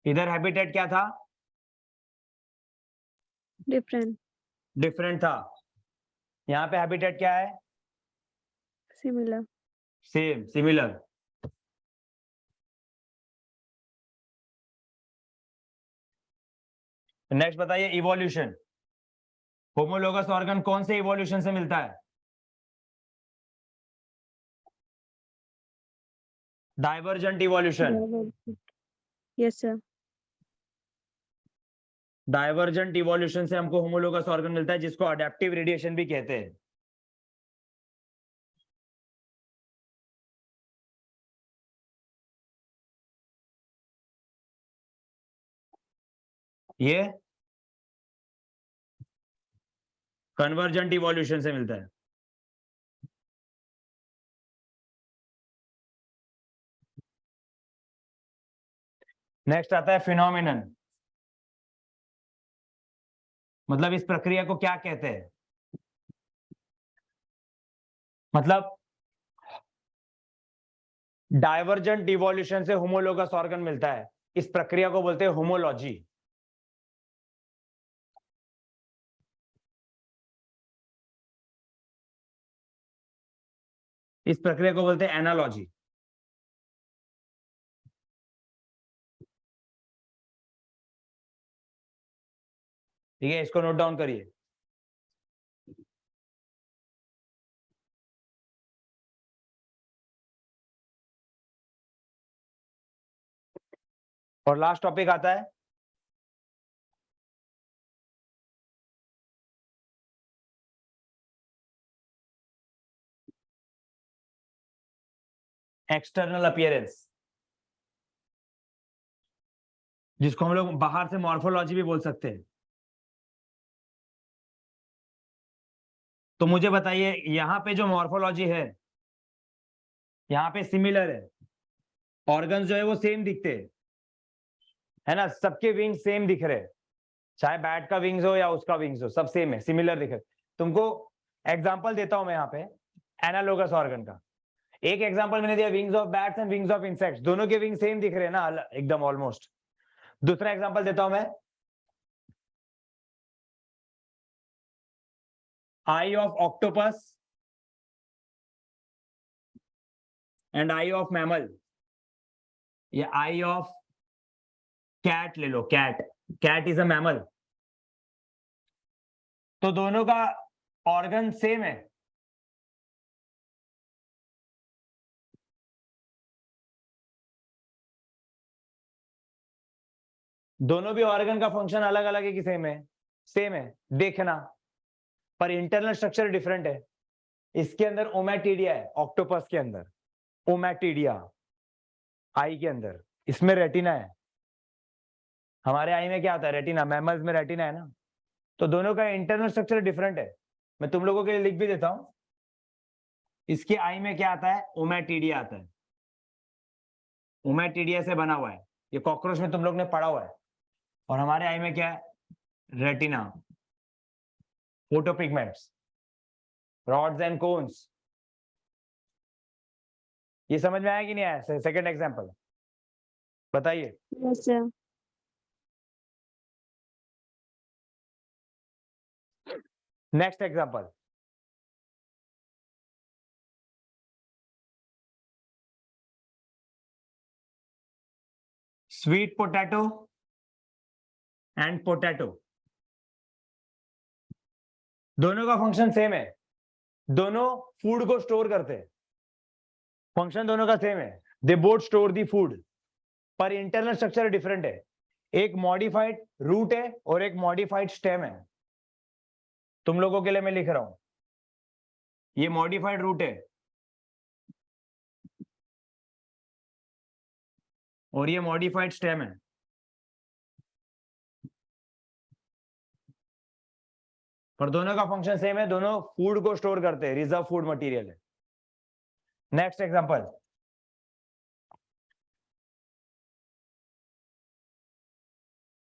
[SPEAKER 1] इधर हैबिटेट क्या था?
[SPEAKER 2] डिफरेंट।
[SPEAKER 1] डिफरेंट था। यहाँ पे हैबिटेट क्या है?
[SPEAKER 2] सिमिलर।
[SPEAKER 1] Same, similar. नेक्स्ट बताइए इवोल्यूशन। होमोलोगस ऑर्गन कौन से इवोल्यूशन से मिलता है? Divergent evolution.
[SPEAKER 2] Yes sir.
[SPEAKER 1] Divergent evolution से हमको होमोलोगस ऑर्गन मिलता है, जिसको अडेप्टिव रेडिएशन भी कहते हैं। ये कन्वर्जेंट इवोल्यूशन से मिलता है। नेक्स्ट आता है फिनोमिनन। मतलब इस प्रक्रिया को क्या कहते हैं? मतलब डाइवर्जेंट इवोल्यूशन से होमोलोगस ऑर्गन मिलता है, इस प्रक्रिया को बोलते हैं होमोलॉजी। इस प्रक्रिया को बोलते हैं एनालॉजी। ठीक है, इसको नोट डाउन करिए। और लास्ट टॉपिक आता है एक्सटर्नल अपीयरेंस, जिसको हम लोग बाहर से मॉर्फोलॉजी भी बोल सकते हैं। तो मुझे बताइए, यहाँ पे जो मॉर्फोलॉजी यहाँ पे सिमिलर है। ऑर्गन्स जो है वो सेम दिखते हैं, है ना? सबके विंग सेम दिख रहे हैं, चाहे बैट का विंग्स हो या उसका विंग्स हो, सब सेम है, सिमिलर दिख रहे। तुमको एग्जांपल देता हूं मैं यहाँ पे एनालोगस ऑर्गन का। एक एग्जांपल मैंने दिया, wings of bats and wings of insects, दोनों के विंग सेम दिख रहे हैं ना, एकदम ऑलमोस्ट। दूसरा एग्जांपल देता हूं मैं, eye of octopus and eye of mammal, या आई ऑफ कैट ले लो। Cat, cat is a mammal. तो दोनों का ऑर्गन सेम है। दोनों भी ऑर्गन का फंक्शन अलग अलग है कि सेम है? सेम है, देखना। पर इंटरनल स्ट्रक्चर डिफरेंट है। इसके अंदर ओमैटिडिया है, ऑक्टोपस के अंदर ओमैटिडिया आई के अंदर, इसमें रेटिना है। हमारे आई में क्या होता है? रेटिना। मैमल्स में रेटिना है ना। तो दोनों का इंटरनल स्ट्रक्चर डिफरेंट है। मैं तुम लोगों के लिए लिख भी देता हूं। इसके आई में क्या आता है, ओमेटिडिया आता है। ओमेटिडिया से बना हुआ है, ये कॉकरोच में तुम लोग ने पढ़ा हुआ है। और हमारे आई में क्या है, रेटिना, फोटोपिगमेंट्स, रॉड्स एंड कोन्स। ये समझ में आया कि नहीं आया? सेकंड एग्जांपल बताइए।
[SPEAKER 2] Yes sir.
[SPEAKER 1] Next example, sweet potato and potato, दोनों का फंक्शन सेम है, दोनों फूड को स्टोर करते हैं, फंक्शन दोनों का सेम है, they both store the food, पर इंटरनल स्ट्रक्चर डिफरेंट है। एक मॉडिफाइड रूट है और एक मॉडिफाइड स्टेम है। तुम लोगों के लिए मैं लिख रहा हूं, ये मॉडिफाइड रूट है और ये मॉडिफाइड स्टेम है। पर दोनों का फंक्शन सेम है, दोनों फूड को स्टोर करते हैं, रिजर्व फूड मटेरियल है। Next example,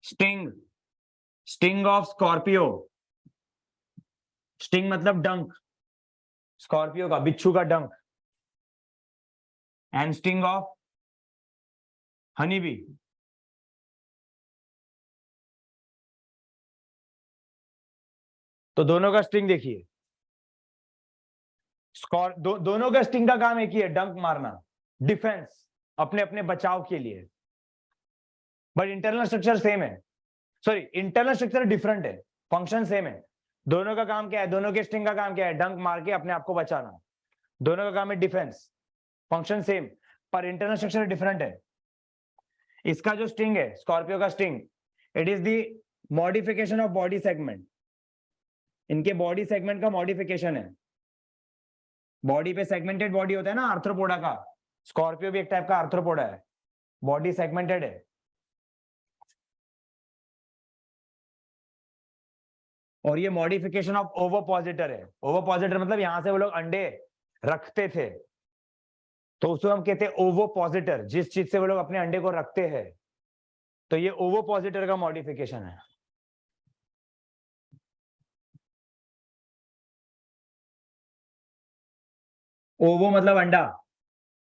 [SPEAKER 1] sting, sting of Scorpio, sting मतलब डंक, स्कॉर्पियो का, बिच्छू का डंक, and sting of honey bee. तो दोनों का स्टिंग देखिए, दोनों का स्टिंग का काम एक ही है, डंक मारना, डिफेंस, अपने अपने बचाव के लिए। बट इंटरनल स्ट्रक्चर सेम है, सॉरी इंटरनल स्ट्रक्चर डिफरेंट है, फंक्शन सेम है। दोनों का काम क्या है, दोनों के स्टिंग का काम क्या है, डंक मार के अपने आप को बचाना। दोनों का काम है डिफेंस, फंक्शन सेम, पर इंटरनल स्ट्रक्चर डिफरेंट है। इसका जो स्टिंग है, स्कॉर्पियो का sting, it is the modification of body segment, इनके बॉडी सेगमेंट का मॉडिफिकेशन है। बॉडी पे सेगमेंटेड बॉडी होता है ना आर्थ्रोपोडा का, स्कॉर्पियो भी एक टाइप का आर्थ्रोपोडा है, बॉडी सेगमेंटेड है। और ये मॉडिफिकेशन ऑफ ओवोपॉजिटर है। ओवोपॉजिटर मतलब यहां से वो लोग अंडे रखते थे, तो उसको हम कहते हैं ओवोपॉजिटर, जिस चीज से वो लोग अपने अंडे को रखते हैं। तो ये ओवोपॉजिटर का मॉडिफिकेशन है। ओवो मतलब अंडा,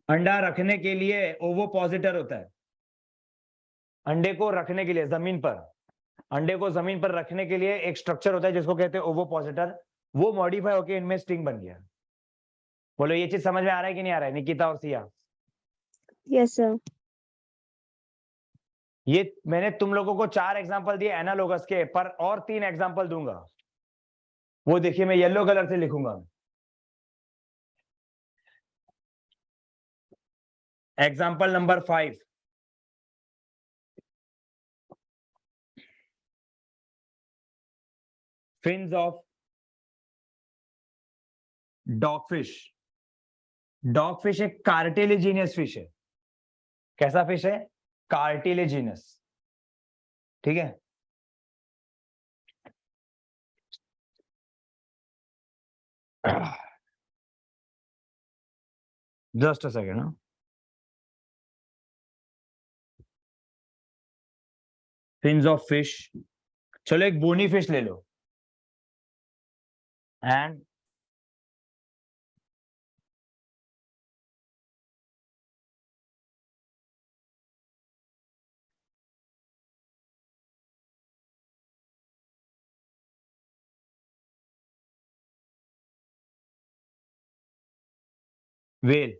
[SPEAKER 1] अंडा रखने के लिए ओवोपॉजिटर होता है। अंडे को रखने के लिए जमीन पर, अंडे को जमीन पर रखने के लिए एक स्ट्रक्चर होता है जिसको कहते हैं ओवोपॉजिटर, वो मॉडिफाई होकर इनमें स्टिंग बन गया। बोलो ये चीज समझ में आ रहा है कि नहीं आ रहा है, निकिता और सिया?
[SPEAKER 2] Yes sir.
[SPEAKER 1] ये मैंने तुम लोगों को 4 एग्जांपल दिए एनालोगस के, पर और 3 एग्जांपल दूंगा, वो देखिए मैं येलो कलर से लिखूंगा। Example number 5, fins of dogfish. Dogfish एक कार्टिलेजिनियस फिश है। कैसा फिश है? कार्टिलेजिनस, ठीक है। जस्ट अ सेकेंड ना, फिन्स ऑफ फिश, चलो एक बोनी फिश ले लो, and whale,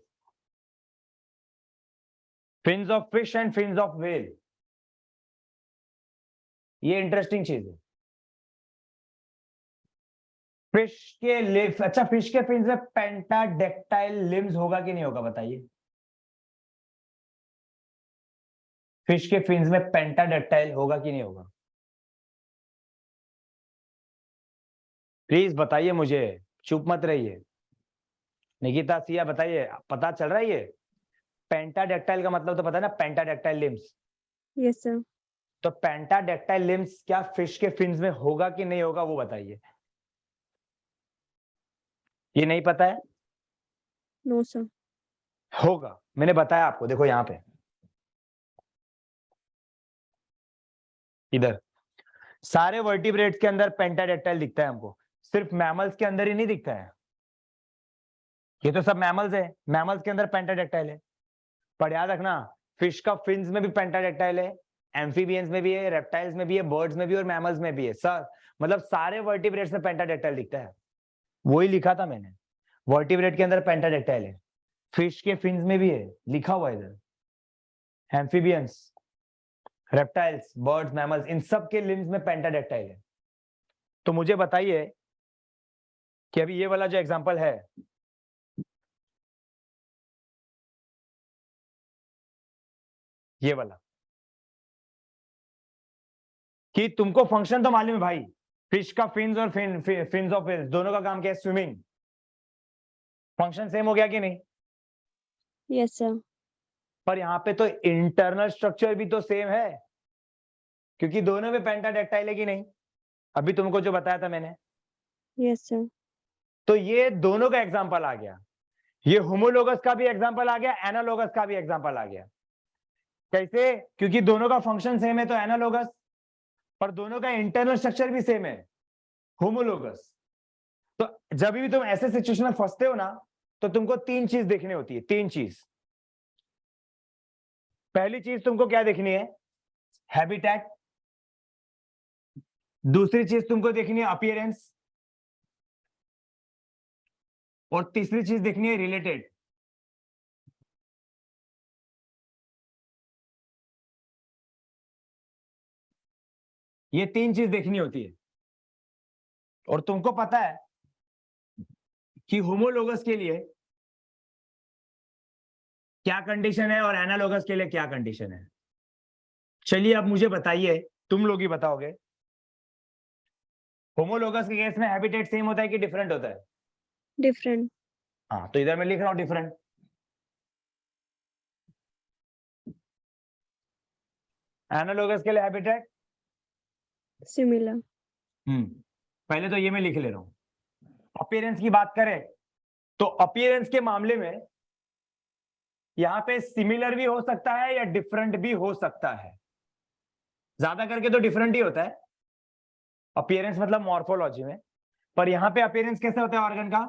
[SPEAKER 1] fins of fish and fins of whale। ये इंटरेस्टिंग चीज है। फिश के लिम्स, अच्छा फिश के फिन्स में पेंटाडेक्टाइल लिम्स होगा कि नहीं होगा बताइए? फिश के फिन्स में पेंटाडेक्टाइल होगा कि नहीं होगा? प्लीज बताइए मुझे, चुप मत रहिए। निकिता सिया बताइए, पता चल रहा है ये? पेंटाडेक्टाइल का मतलब तो पता है ना, पेंटाडेक्टाइल लिम्स।
[SPEAKER 2] Yes sir.
[SPEAKER 1] तो पेंटाडेक्टाइल लिम्स क्या फिश के फिन्स में होगा कि नहीं होगा वो बताइए। ये नहीं पता है?
[SPEAKER 2] No sir.
[SPEAKER 1] होगा, मैंने बताया आपको, देखो यहाँ पे इधर सारे वर्टिब्रेट्स के अंदर पेंटाडेक्टाइल दिखता है हमको, सिर्फ मैमल्स के अंदर ही नहीं दिखता है। ये तो सब मैमल्स है, मैमल्स के अंदर पेंटाडेक्टाइल है, पर याद रखना फिश का फिन्स में भी पेंटाडेक्टाइल है, एम्फीबियंस में भी है, रेप्टाइल्स में भी है, बर्ड्स में भी और मैमल्स में भी है सर। मतलब सारे वर्टिब्रेट्स में पेंटाडेक्टाइल दिखता है, वही लिखा था मैंने, वर्टिब्रेट के अंदर पेंटाडेक्टाइल है, फिश के फिन्स में भी है, लिखा हुआ है इधर, एम्फीबियंस, रेप्टाइल्स, बर्ड्स, मैमल्स, इन सब के लिम्स में पेंटाडेक्टाइल है। तो मुझे बताइए कि अभी ये वाला जो एग्जांपल है, ये वाला, कि तुमको फंक्शन तो मालूम है भाई, फिश का फिन्स और फिन्स ऑफ फिश दोनों का काम क्या है? स्विमिंग। फंक्शन सेम हो गया कि नहीं?
[SPEAKER 2] Yes sir.
[SPEAKER 1] पर यहाँ पे तो इंटरनल स्ट्रक्चर भी तो सेम है, क्योंकि दोनों में पेंटाडेक्टाइल है कि नहीं? अभी तुमको जो बताया था मैंने।
[SPEAKER 2] Yes sir.
[SPEAKER 1] तो ये दोनों का एग्जांपल आ गया, ये होमोलोगस का भी एग्जांपल आ गया, एनालोगस का भी एग्जांपल आ गया। कैसे? क्योंकि दोनों का फंक्शन सेम है तो एनालोगस, पर दोनों का इंटरनल स्ट्रक्चर भी सेम है, होमोलोगस। तो जब भी तुम ऐसे सिचुएशन में फंसते हो ना, तो तुमको तीन चीज देखनी होती है, तीन चीज। पहली चीज तुमको क्या देखनी है? हैबिटेट। दूसरी चीज तुमको देखनी है अपीयरेंस, और तीसरी चीज देखनी है रिलेटेड। ये तीन चीज देखनी होती है। और तुमको पता है कि होमोलोगस के लिए क्या कंडीशन है और एनालोगस के लिए क्या कंडीशन है। चलिए अब मुझे बताइए, तुम लोग ही बताओगे, होमोलोगस के केस में हैबिटेट सेम होता है कि डिफरेंट होता है?
[SPEAKER 2] डिफरेंट।
[SPEAKER 1] हाँ, तो इधर मैं लिख रहा हूं डिफरेंट। एनालोगस के लिए हैबिटेट
[SPEAKER 2] सिमिलर।
[SPEAKER 1] पहले तो ये मैं लिख ले रहा हूं। अपीयरेंस की बात करें तो अपीयरेंस के मामले में यहां पे सिमिलर भी हो सकता है या डिफरेंट भी हो सकता है। ज्यादा करके तो डिफरेंट ही होता है अपीयरेंस, मतलब मॉर्फोलॉजी में। पर यहां पे अपीयरेंस कैसे होता है ऑर्गन का?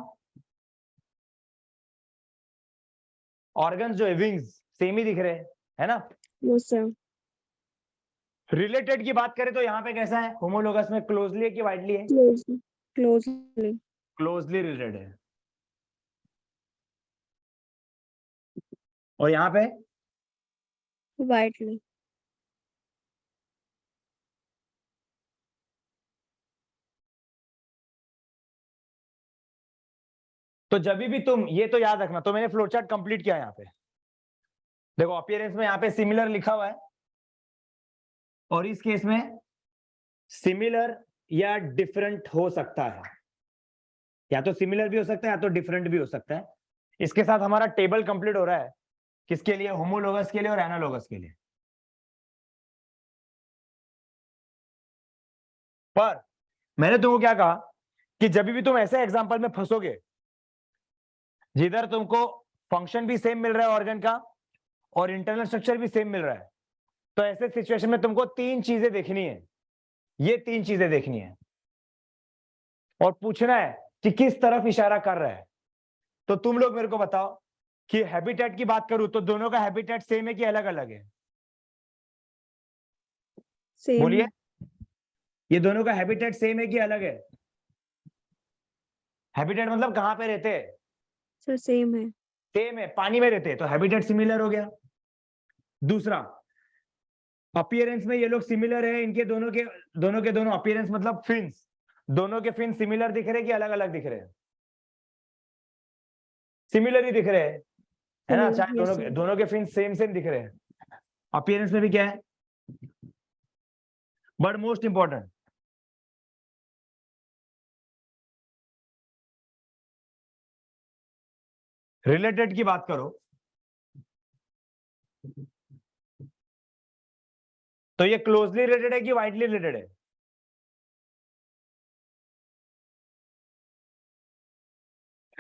[SPEAKER 1] ऑर्गन्स जो है विंग्स सेम ही दिख रहे हैं, है ना?
[SPEAKER 2] No sir.
[SPEAKER 1] रिलेटेड की बात करें तो यहां पे कैसा है? होमोलोगस में क्लोजली है कि वाइडली है?
[SPEAKER 2] क्लोजली। क्लोजली।
[SPEAKER 1] क्लोजली रिलेटेड है। और यहां पे
[SPEAKER 2] वाइडली।
[SPEAKER 1] तो जब भी तुम, ये तो याद रखना, तो मैंने फ्लोचार्ट कंप्लीट किया यहाँ पे, देखो अपीयरेंस में यहाँ पे सिमिलर लिखा हुआ है, और इस केस में सिमिलर या डिफरेंट हो सकता है, या तो सिमिलर भी हो सकता है या तो डिफरेंट भी हो सकता है। इसके साथ हमारा टेबल कंप्लीट हो रहा है, किसके लिए? होमोलोगस के लिए और एनालोगस के लिए। पर मैंने तुमको क्या कहा कि जब भी तुम ऐसे एग्जांपल में फंसोगे जिधर तुमको फंक्शन भी सेम मिल रहा है ऑर्गन का और इंटरनल स्ट्रक्चर भी सेम मिल रहा है, तो ऐसे सिचुएशन में तुमको तीन चीजें देखनी है, ये तीन चीजें देखनी है, और पूछना है कि किस तरफ इशारा कर रहा है। तो तुम लोग मेरे को बताओ कि हैबिटेट की बात करूं तो दोनों का हैबिटेट सेम है कि अलग अलग है?
[SPEAKER 2] सेम
[SPEAKER 1] बोलिए,
[SPEAKER 2] है।
[SPEAKER 1] ये दोनों का हैबिटेट सेम है कि अलग है? हैबिटेट मतलब कहां पे रहते हैं?
[SPEAKER 2] सर सेम है।
[SPEAKER 1] सेम है, पानी में रहते हैं, तो हैबिटेट सिमिलर हो गया। दूसरा, अपीयरेंस में ये लोग सिमिलर है, इनके दोनों के दोनों अपीयरेंस मतलब फिन्स, दोनों के फिन सिमिलर दिख रहे हैं कि अलग अलग दिख रहे हैं? सिमिलर ही दिख रहे हैं, है ना? चाहे
[SPEAKER 2] सिमिलर। Yes sir.
[SPEAKER 1] दोनों के फिन सेम सेम दिख रहे हैं। अपीयरेंस में भी क्या है? बट मोस्ट इंपॉर्टेंट, रिलेटेड की बात करो तो ये क्लोजली रिलेटेड है कि वाइडली रिलेटेड है?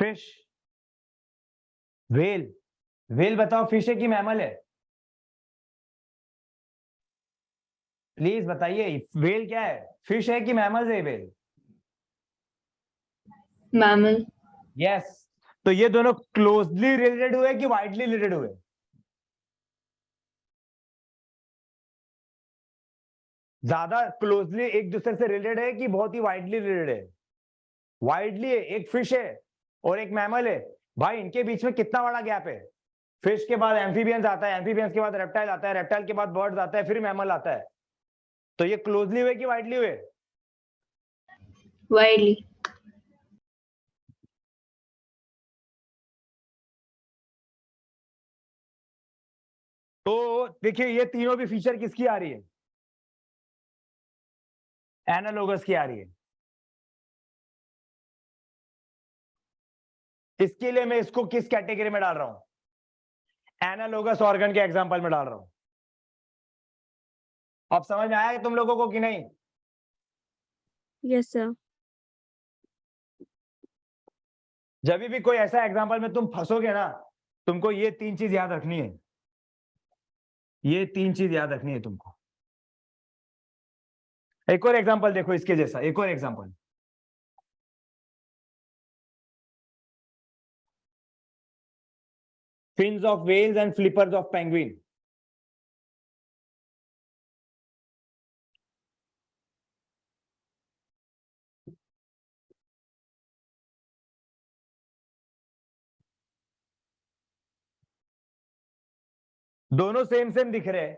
[SPEAKER 1] फिश, व्हेल, व्हेल बताओ फिश है कि मैमल है? प्लीज बताइए, व्हेल क्या है? फिश है कि मैमल है व्हेल?
[SPEAKER 3] मैमल।
[SPEAKER 1] यस। तो ये दोनों क्लोजली रिलेटेड हुए कि वाइडली रिलेटेड हुए? ज्यादा क्लोजली एक दूसरे से रिलेटेड है कि बहुत ही वाइडली रिलेटेड है? वाइडली है। एक फिश है और एक मैमल है। भाई इनके बीच में कितना बड़ा गैप है? फिश के बाद एम्फीबियंस आता है, एम्फीबियंस के बाद रेप्टाइल आता है, रेप्टाइल के बाद बर्ड्स आता है, फिर मैमल आता है। तो ये क्लोजली हुए कि वाइडली हुए?
[SPEAKER 3] वाइडली।
[SPEAKER 1] तो देखिए ये तीनों भी फीचर किसकी आ रही है? एनालोगस की आ रही है। इसके लिए मैं इसको किस कैटेगरी में डाल रहा हूं? एनालोगस ऑर्गन के एग्जांपल में डाल रहा हूं। अब समझ में आया तुम लोगों को कि नहीं?
[SPEAKER 2] Yes sir.
[SPEAKER 1] जब भी कोई ऐसा एग्जांपल में तुम फंसोगे ना, तुमको ये तीन चीज याद रखनी है। ये तीन चीज याद रखनी है तुमको। एक और एग्जांपल देखो इसके जैसा, एक और example. fins of whales and flippers of penguin. दोनों सेम सेम दिख रहे हैं।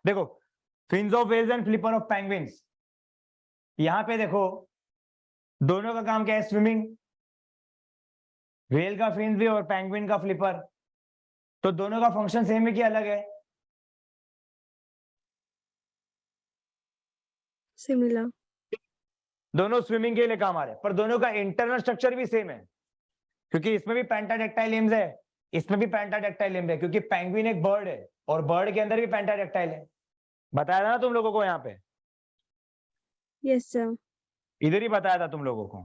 [SPEAKER 1] देखो, fins of whales and flipper of penguins, यहां पे देखो दोनों का काम क्या है? स्विमिंग। व्हेल का फिन्स भी और पेंगुइन का फ्लिपर। तो दोनों का फंक्शन सेम है कि अलग है?
[SPEAKER 2] सिमिलर।
[SPEAKER 1] दोनों स्विमिंग के लिए काम आ रहे हैं, पर दोनों का इंटरनल स्ट्रक्चर भी सेम है, क्योंकि इसमें भी पेंटाडेक्टाइल लिम्स है, इसमें भी पेंटाडेक्टाइल लिम्स है, क्योंकि पेंगुइन एक बर्ड है और बर्ड के अंदर भी पेंटाडेक्टाइल है। बताया था ना तुम लोगों को? यहाँ पे
[SPEAKER 2] यस सर।
[SPEAKER 1] इधर ही बताया था तुम लोगों को।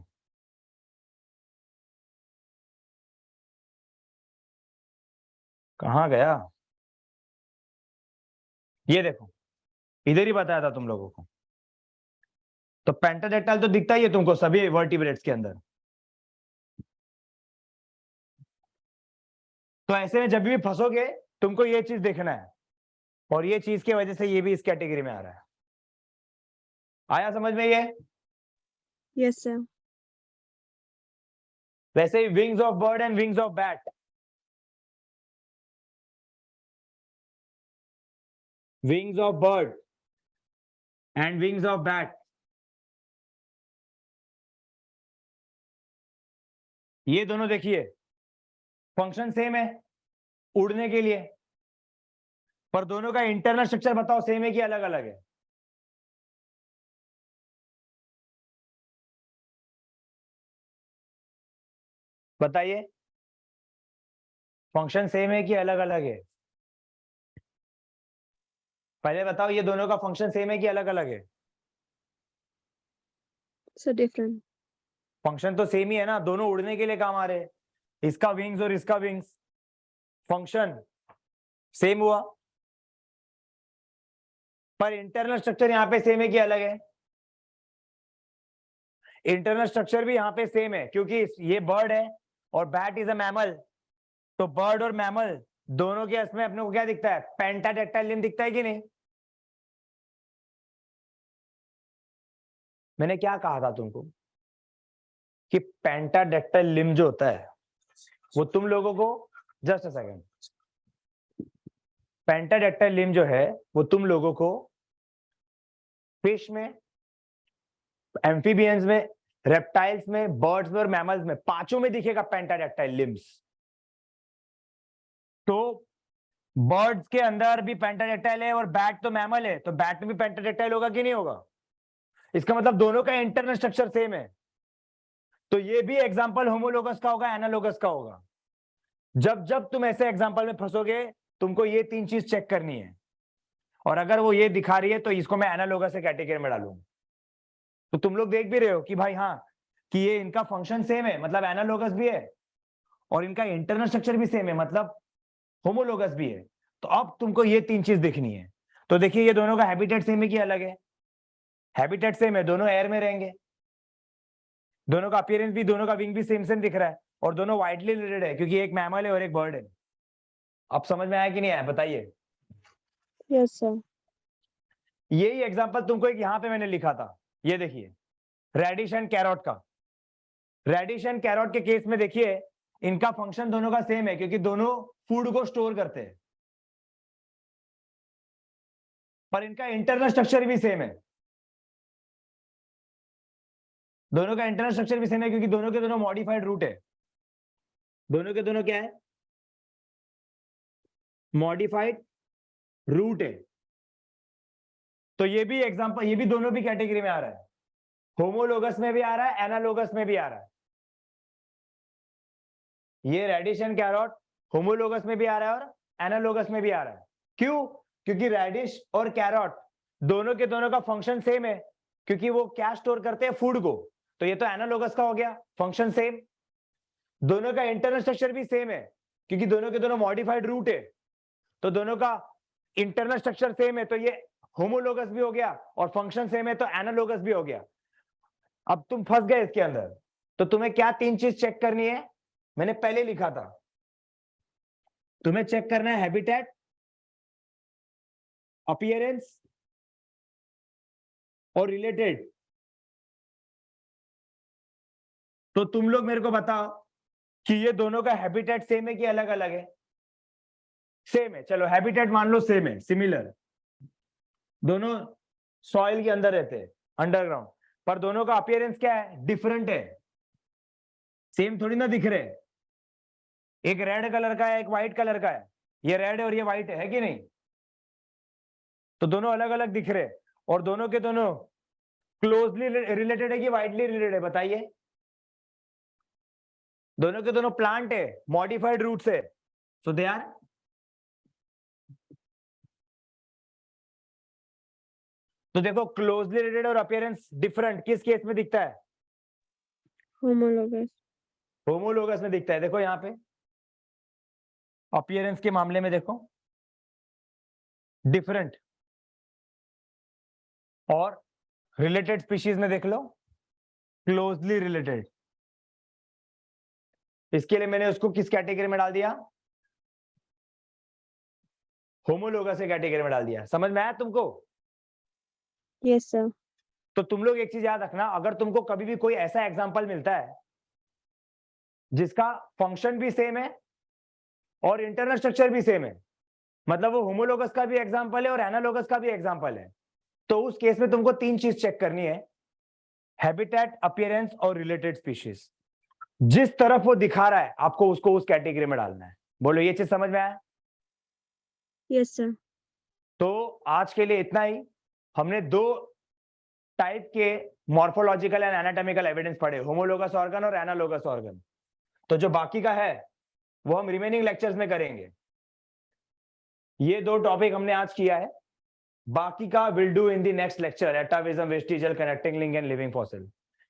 [SPEAKER 1] कहाँ गया? ये देखो, इधर ही बताया था तुम लोगों को। तो पेंटाडेक्टाइल तो दिखता ही है तुमको सभी वर्टिब्रेट्स के अंदर। तो ऐसे में जब भी फंसोगे तुमको ये चीज देखना है, और ये चीज की वजह से ये भी इस कैटेगरी में आ रहा है। आया समझ में ये?
[SPEAKER 2] Yes sir.
[SPEAKER 1] वैसे ही wings of bird and wings of bat, wings of bird and wings of bat, ये दोनों देखिए फंक्शन सेम है उड़ने के लिए, पर दोनों का इंटरनल स्ट्रक्चर बताओ सेम है कि अलग अलग है? बताइए, फंक्शन सेम है कि अलग अलग है? पहले बताओ, ये दोनों का फंक्शन सेम है कि अलग अलग है?
[SPEAKER 2] Sir different.
[SPEAKER 1] फंक्शन तो सेम ही है ना, दोनों उड़ने के लिए काम आ रहे हैं। इसका विंग्स और इसका विंग्स, फंक्शन सेम हुआ, पर इंटरनल स्ट्रक्चर यहां पे सेम है कि अलग है? इंटरनल स्ट्रक्चर भी यहां पे सेम है, क्योंकि ये बर्ड है और बैट इज अ मैमल। तो बर्ड और मैमल दोनों के इसमें अपने को क्या दिखता है? पेंटाडेक्टाइल लिम्ब दिखता है कि नहीं? मैंने क्या कहा था तुमको कि पेंटाडेक्टाइल लिम्ब जो होता है वो तुम लोगों को, just a second, pentadactyl limb जो है वो तुम लोगों को फिश में, एम्फीबियंस में, रेप्टाइल्स में, बर्ड्स में और मैमल्स में, पांचों में दिखेगा पेंटाडेक्टाइल लिम्ब्स। तो बर्ड्स के अंदर भी पेंटाडेक्टाइल है और बैट तो मैमल है, तो बैट में भी पेंटाडेक्टाइल होगा कि नहीं होगा? इसका मतलब दोनों का इंटरनल स्ट्रक्चर सेम है। तो ये भी एग्जांपल होमोलोगस का होगा, एनालोगस का होगा। जब जब तुम ऐसे एग्जांपल में फंसोगे तुमको ये तीन चीज चेक करनी है, और अगर वो ये दिखा रही है तो इसको मैं एनालोगस से कैटेगरी में डालूंगा। तो तुम लोग देख भी रहे हो कि भाई हाँ, कि ये इनका फंक्शन सेम है, मतलब एनालोगस भी है, और इनका इंटरनल स्ट्रक्चर भी सेम है, मतलब होमोलोगस भी है। तो अब तुमको ये तीन चीज दिखनी है। तो देखिए ये दोनों का हैबिटेट सेम है कि अलग है? हैबिटेट सेम है, दोनों एयर में रहेंगे, दोनों का अपीयरेंस भी, दोनों का विंग भी सेम सेम दिख रहा है, और दोनों वाइडली रिलेटेड है क्योंकि एक मैमल है और एक बर्ड है। अब समझ में आया कि नहीं आया बताइए?
[SPEAKER 2] Yes sir.
[SPEAKER 1] यही एग्जांपल तुमको एक यहां पे मैंने लिखा था, ये देखिए रेडिश एंड कैरोट का। रेडिश एंड कैरोट के केस में देखिए इनका फंक्शन दोनों का सेम है क्योंकि दोनों फूड को स्टोर करते हैं, पर इनका इंटरनल स्ट्रक्चर भी सेम है। दोनों का इंटरनल स्ट्रक्चर भी सेम है क्योंकि दोनों के दोनों मॉडिफाइड रूट है। दोनों के दोनों क्या है? मॉडिफाइड रूट है। तो ये भी एग्जांपल, ये भी दोनों भी कैटेगरी में आ रहा है, होमोलोगस में भी आ रहा है, एनालोगस में भी आ रहा है। ये रेडिश एंड कैरोट होमोलोगस में भी आ रहा है और एनालोगस में भी आ रहा है। क्यों? क्योंकि रेडिश और कैरोट दोनों के दोनों का फंक्शन सेम है क्योंकि वो क्या स्टोर करते हैं? फूड को। तो ये तो एनालोगस का हो गया, फंक्शन सेम। दोनों का इंटरनल स्ट्रक्चर भी सेम है क्योंकि दोनों के दोनों मॉडिफाइड रूट है, तो दोनों का इंटरनल स्ट्रक्चर सेम है, तो ये होमोलोगस भी हो गया, और फंक्शन सेम है तो एनालोगस भी हो गया। अब तुम फंस गए इसके अंदर, तो तुम्हें क्या तीन चीज चेक करनी है? मैंने पहले लिखा था, तुम्हें चेक करना है हैबिटेट, अपीयरेंस और रिलेटेड। तो तुम लोग मेरे को बताओ कि ये दोनों का हैबिटेट सेम है कि अलग अलग है? सेम है, चलो हैबिटेट मान लो सेम है, सिमिलर, दोनों सॉइल के अंदर रहते हैं, अंडरग्राउंड, पर दोनों का अपीयरेंस क्या है? डिफरेंट है, सेम थोड़ी ना दिख रहे। एक रेड कलर का है, एक व्हाइट कलर का है, ये रेड है और ये व्हाइट है कि नहीं? तो दोनों अलग अलग दिख रहे, और दोनों के दोनों क्लोजली रिलेटेड है कि वाइडली रिलेटेड है बताइए? दोनों के दोनों प्लांट है, मॉडिफाइड रूट से, सो दे आर। तो देखो क्लोजली रिलेटेड और अपीयरेंस डिफरेंट किस केस में दिखता है?
[SPEAKER 2] होमोलोगस।
[SPEAKER 1] होमोलोगस में दिखता है। देखो यहां पे अपीयरेंस के मामले में देखो डिफरेंट, और रिलेटेड स्पीशीज में देख लो क्लोजली रिलेटेड। इसके लिए मैंने उसको किस कैटेगरी में डाल दिया? होमोलोगस के कैटेगरी में डाल दिया। समझ में आया तुमको?
[SPEAKER 2] Yes sir.
[SPEAKER 1] तो तुम लोग एक चीज याद रखना, अगर तुमको कभी भी कोई ऐसा एग्जांपल मिलता है जिसका फंक्शन भी सेम है और इंटरनल स्ट्रक्चर भी सेम है, मतलब वो होमोलोगस का भी एग्जांपल है और एनालोगस का भी एग्जांपल है, तो उस केस में तुमको तीन चीज चेक करनी है, हैबिटेट, अपीयरेंस और रिलेटेड स्पीशीज। जिस तरफ वो दिखा रहा है आपको उसको उस कैटेगरी में डालना है। बोलो ये चीज समझ में आया?
[SPEAKER 2] Yes sir.
[SPEAKER 1] तो आज के लिए इतना ही। हमने दो टाइप के मॉर्फोलॉजिकल एंड एनाटॉमिकल एविडेंस पढ़े, होमोलोगस ऑर्गन और एनालोगस ऑर्गन। तो जो बाकी का है वो हम रिमेनिंग लेक्चर्स में करेंगे। ये दो टॉपिक हमने आज किया है, बाकी का will do in the next lecture, एटाविज्म, vestigial, connecting link and living fossil.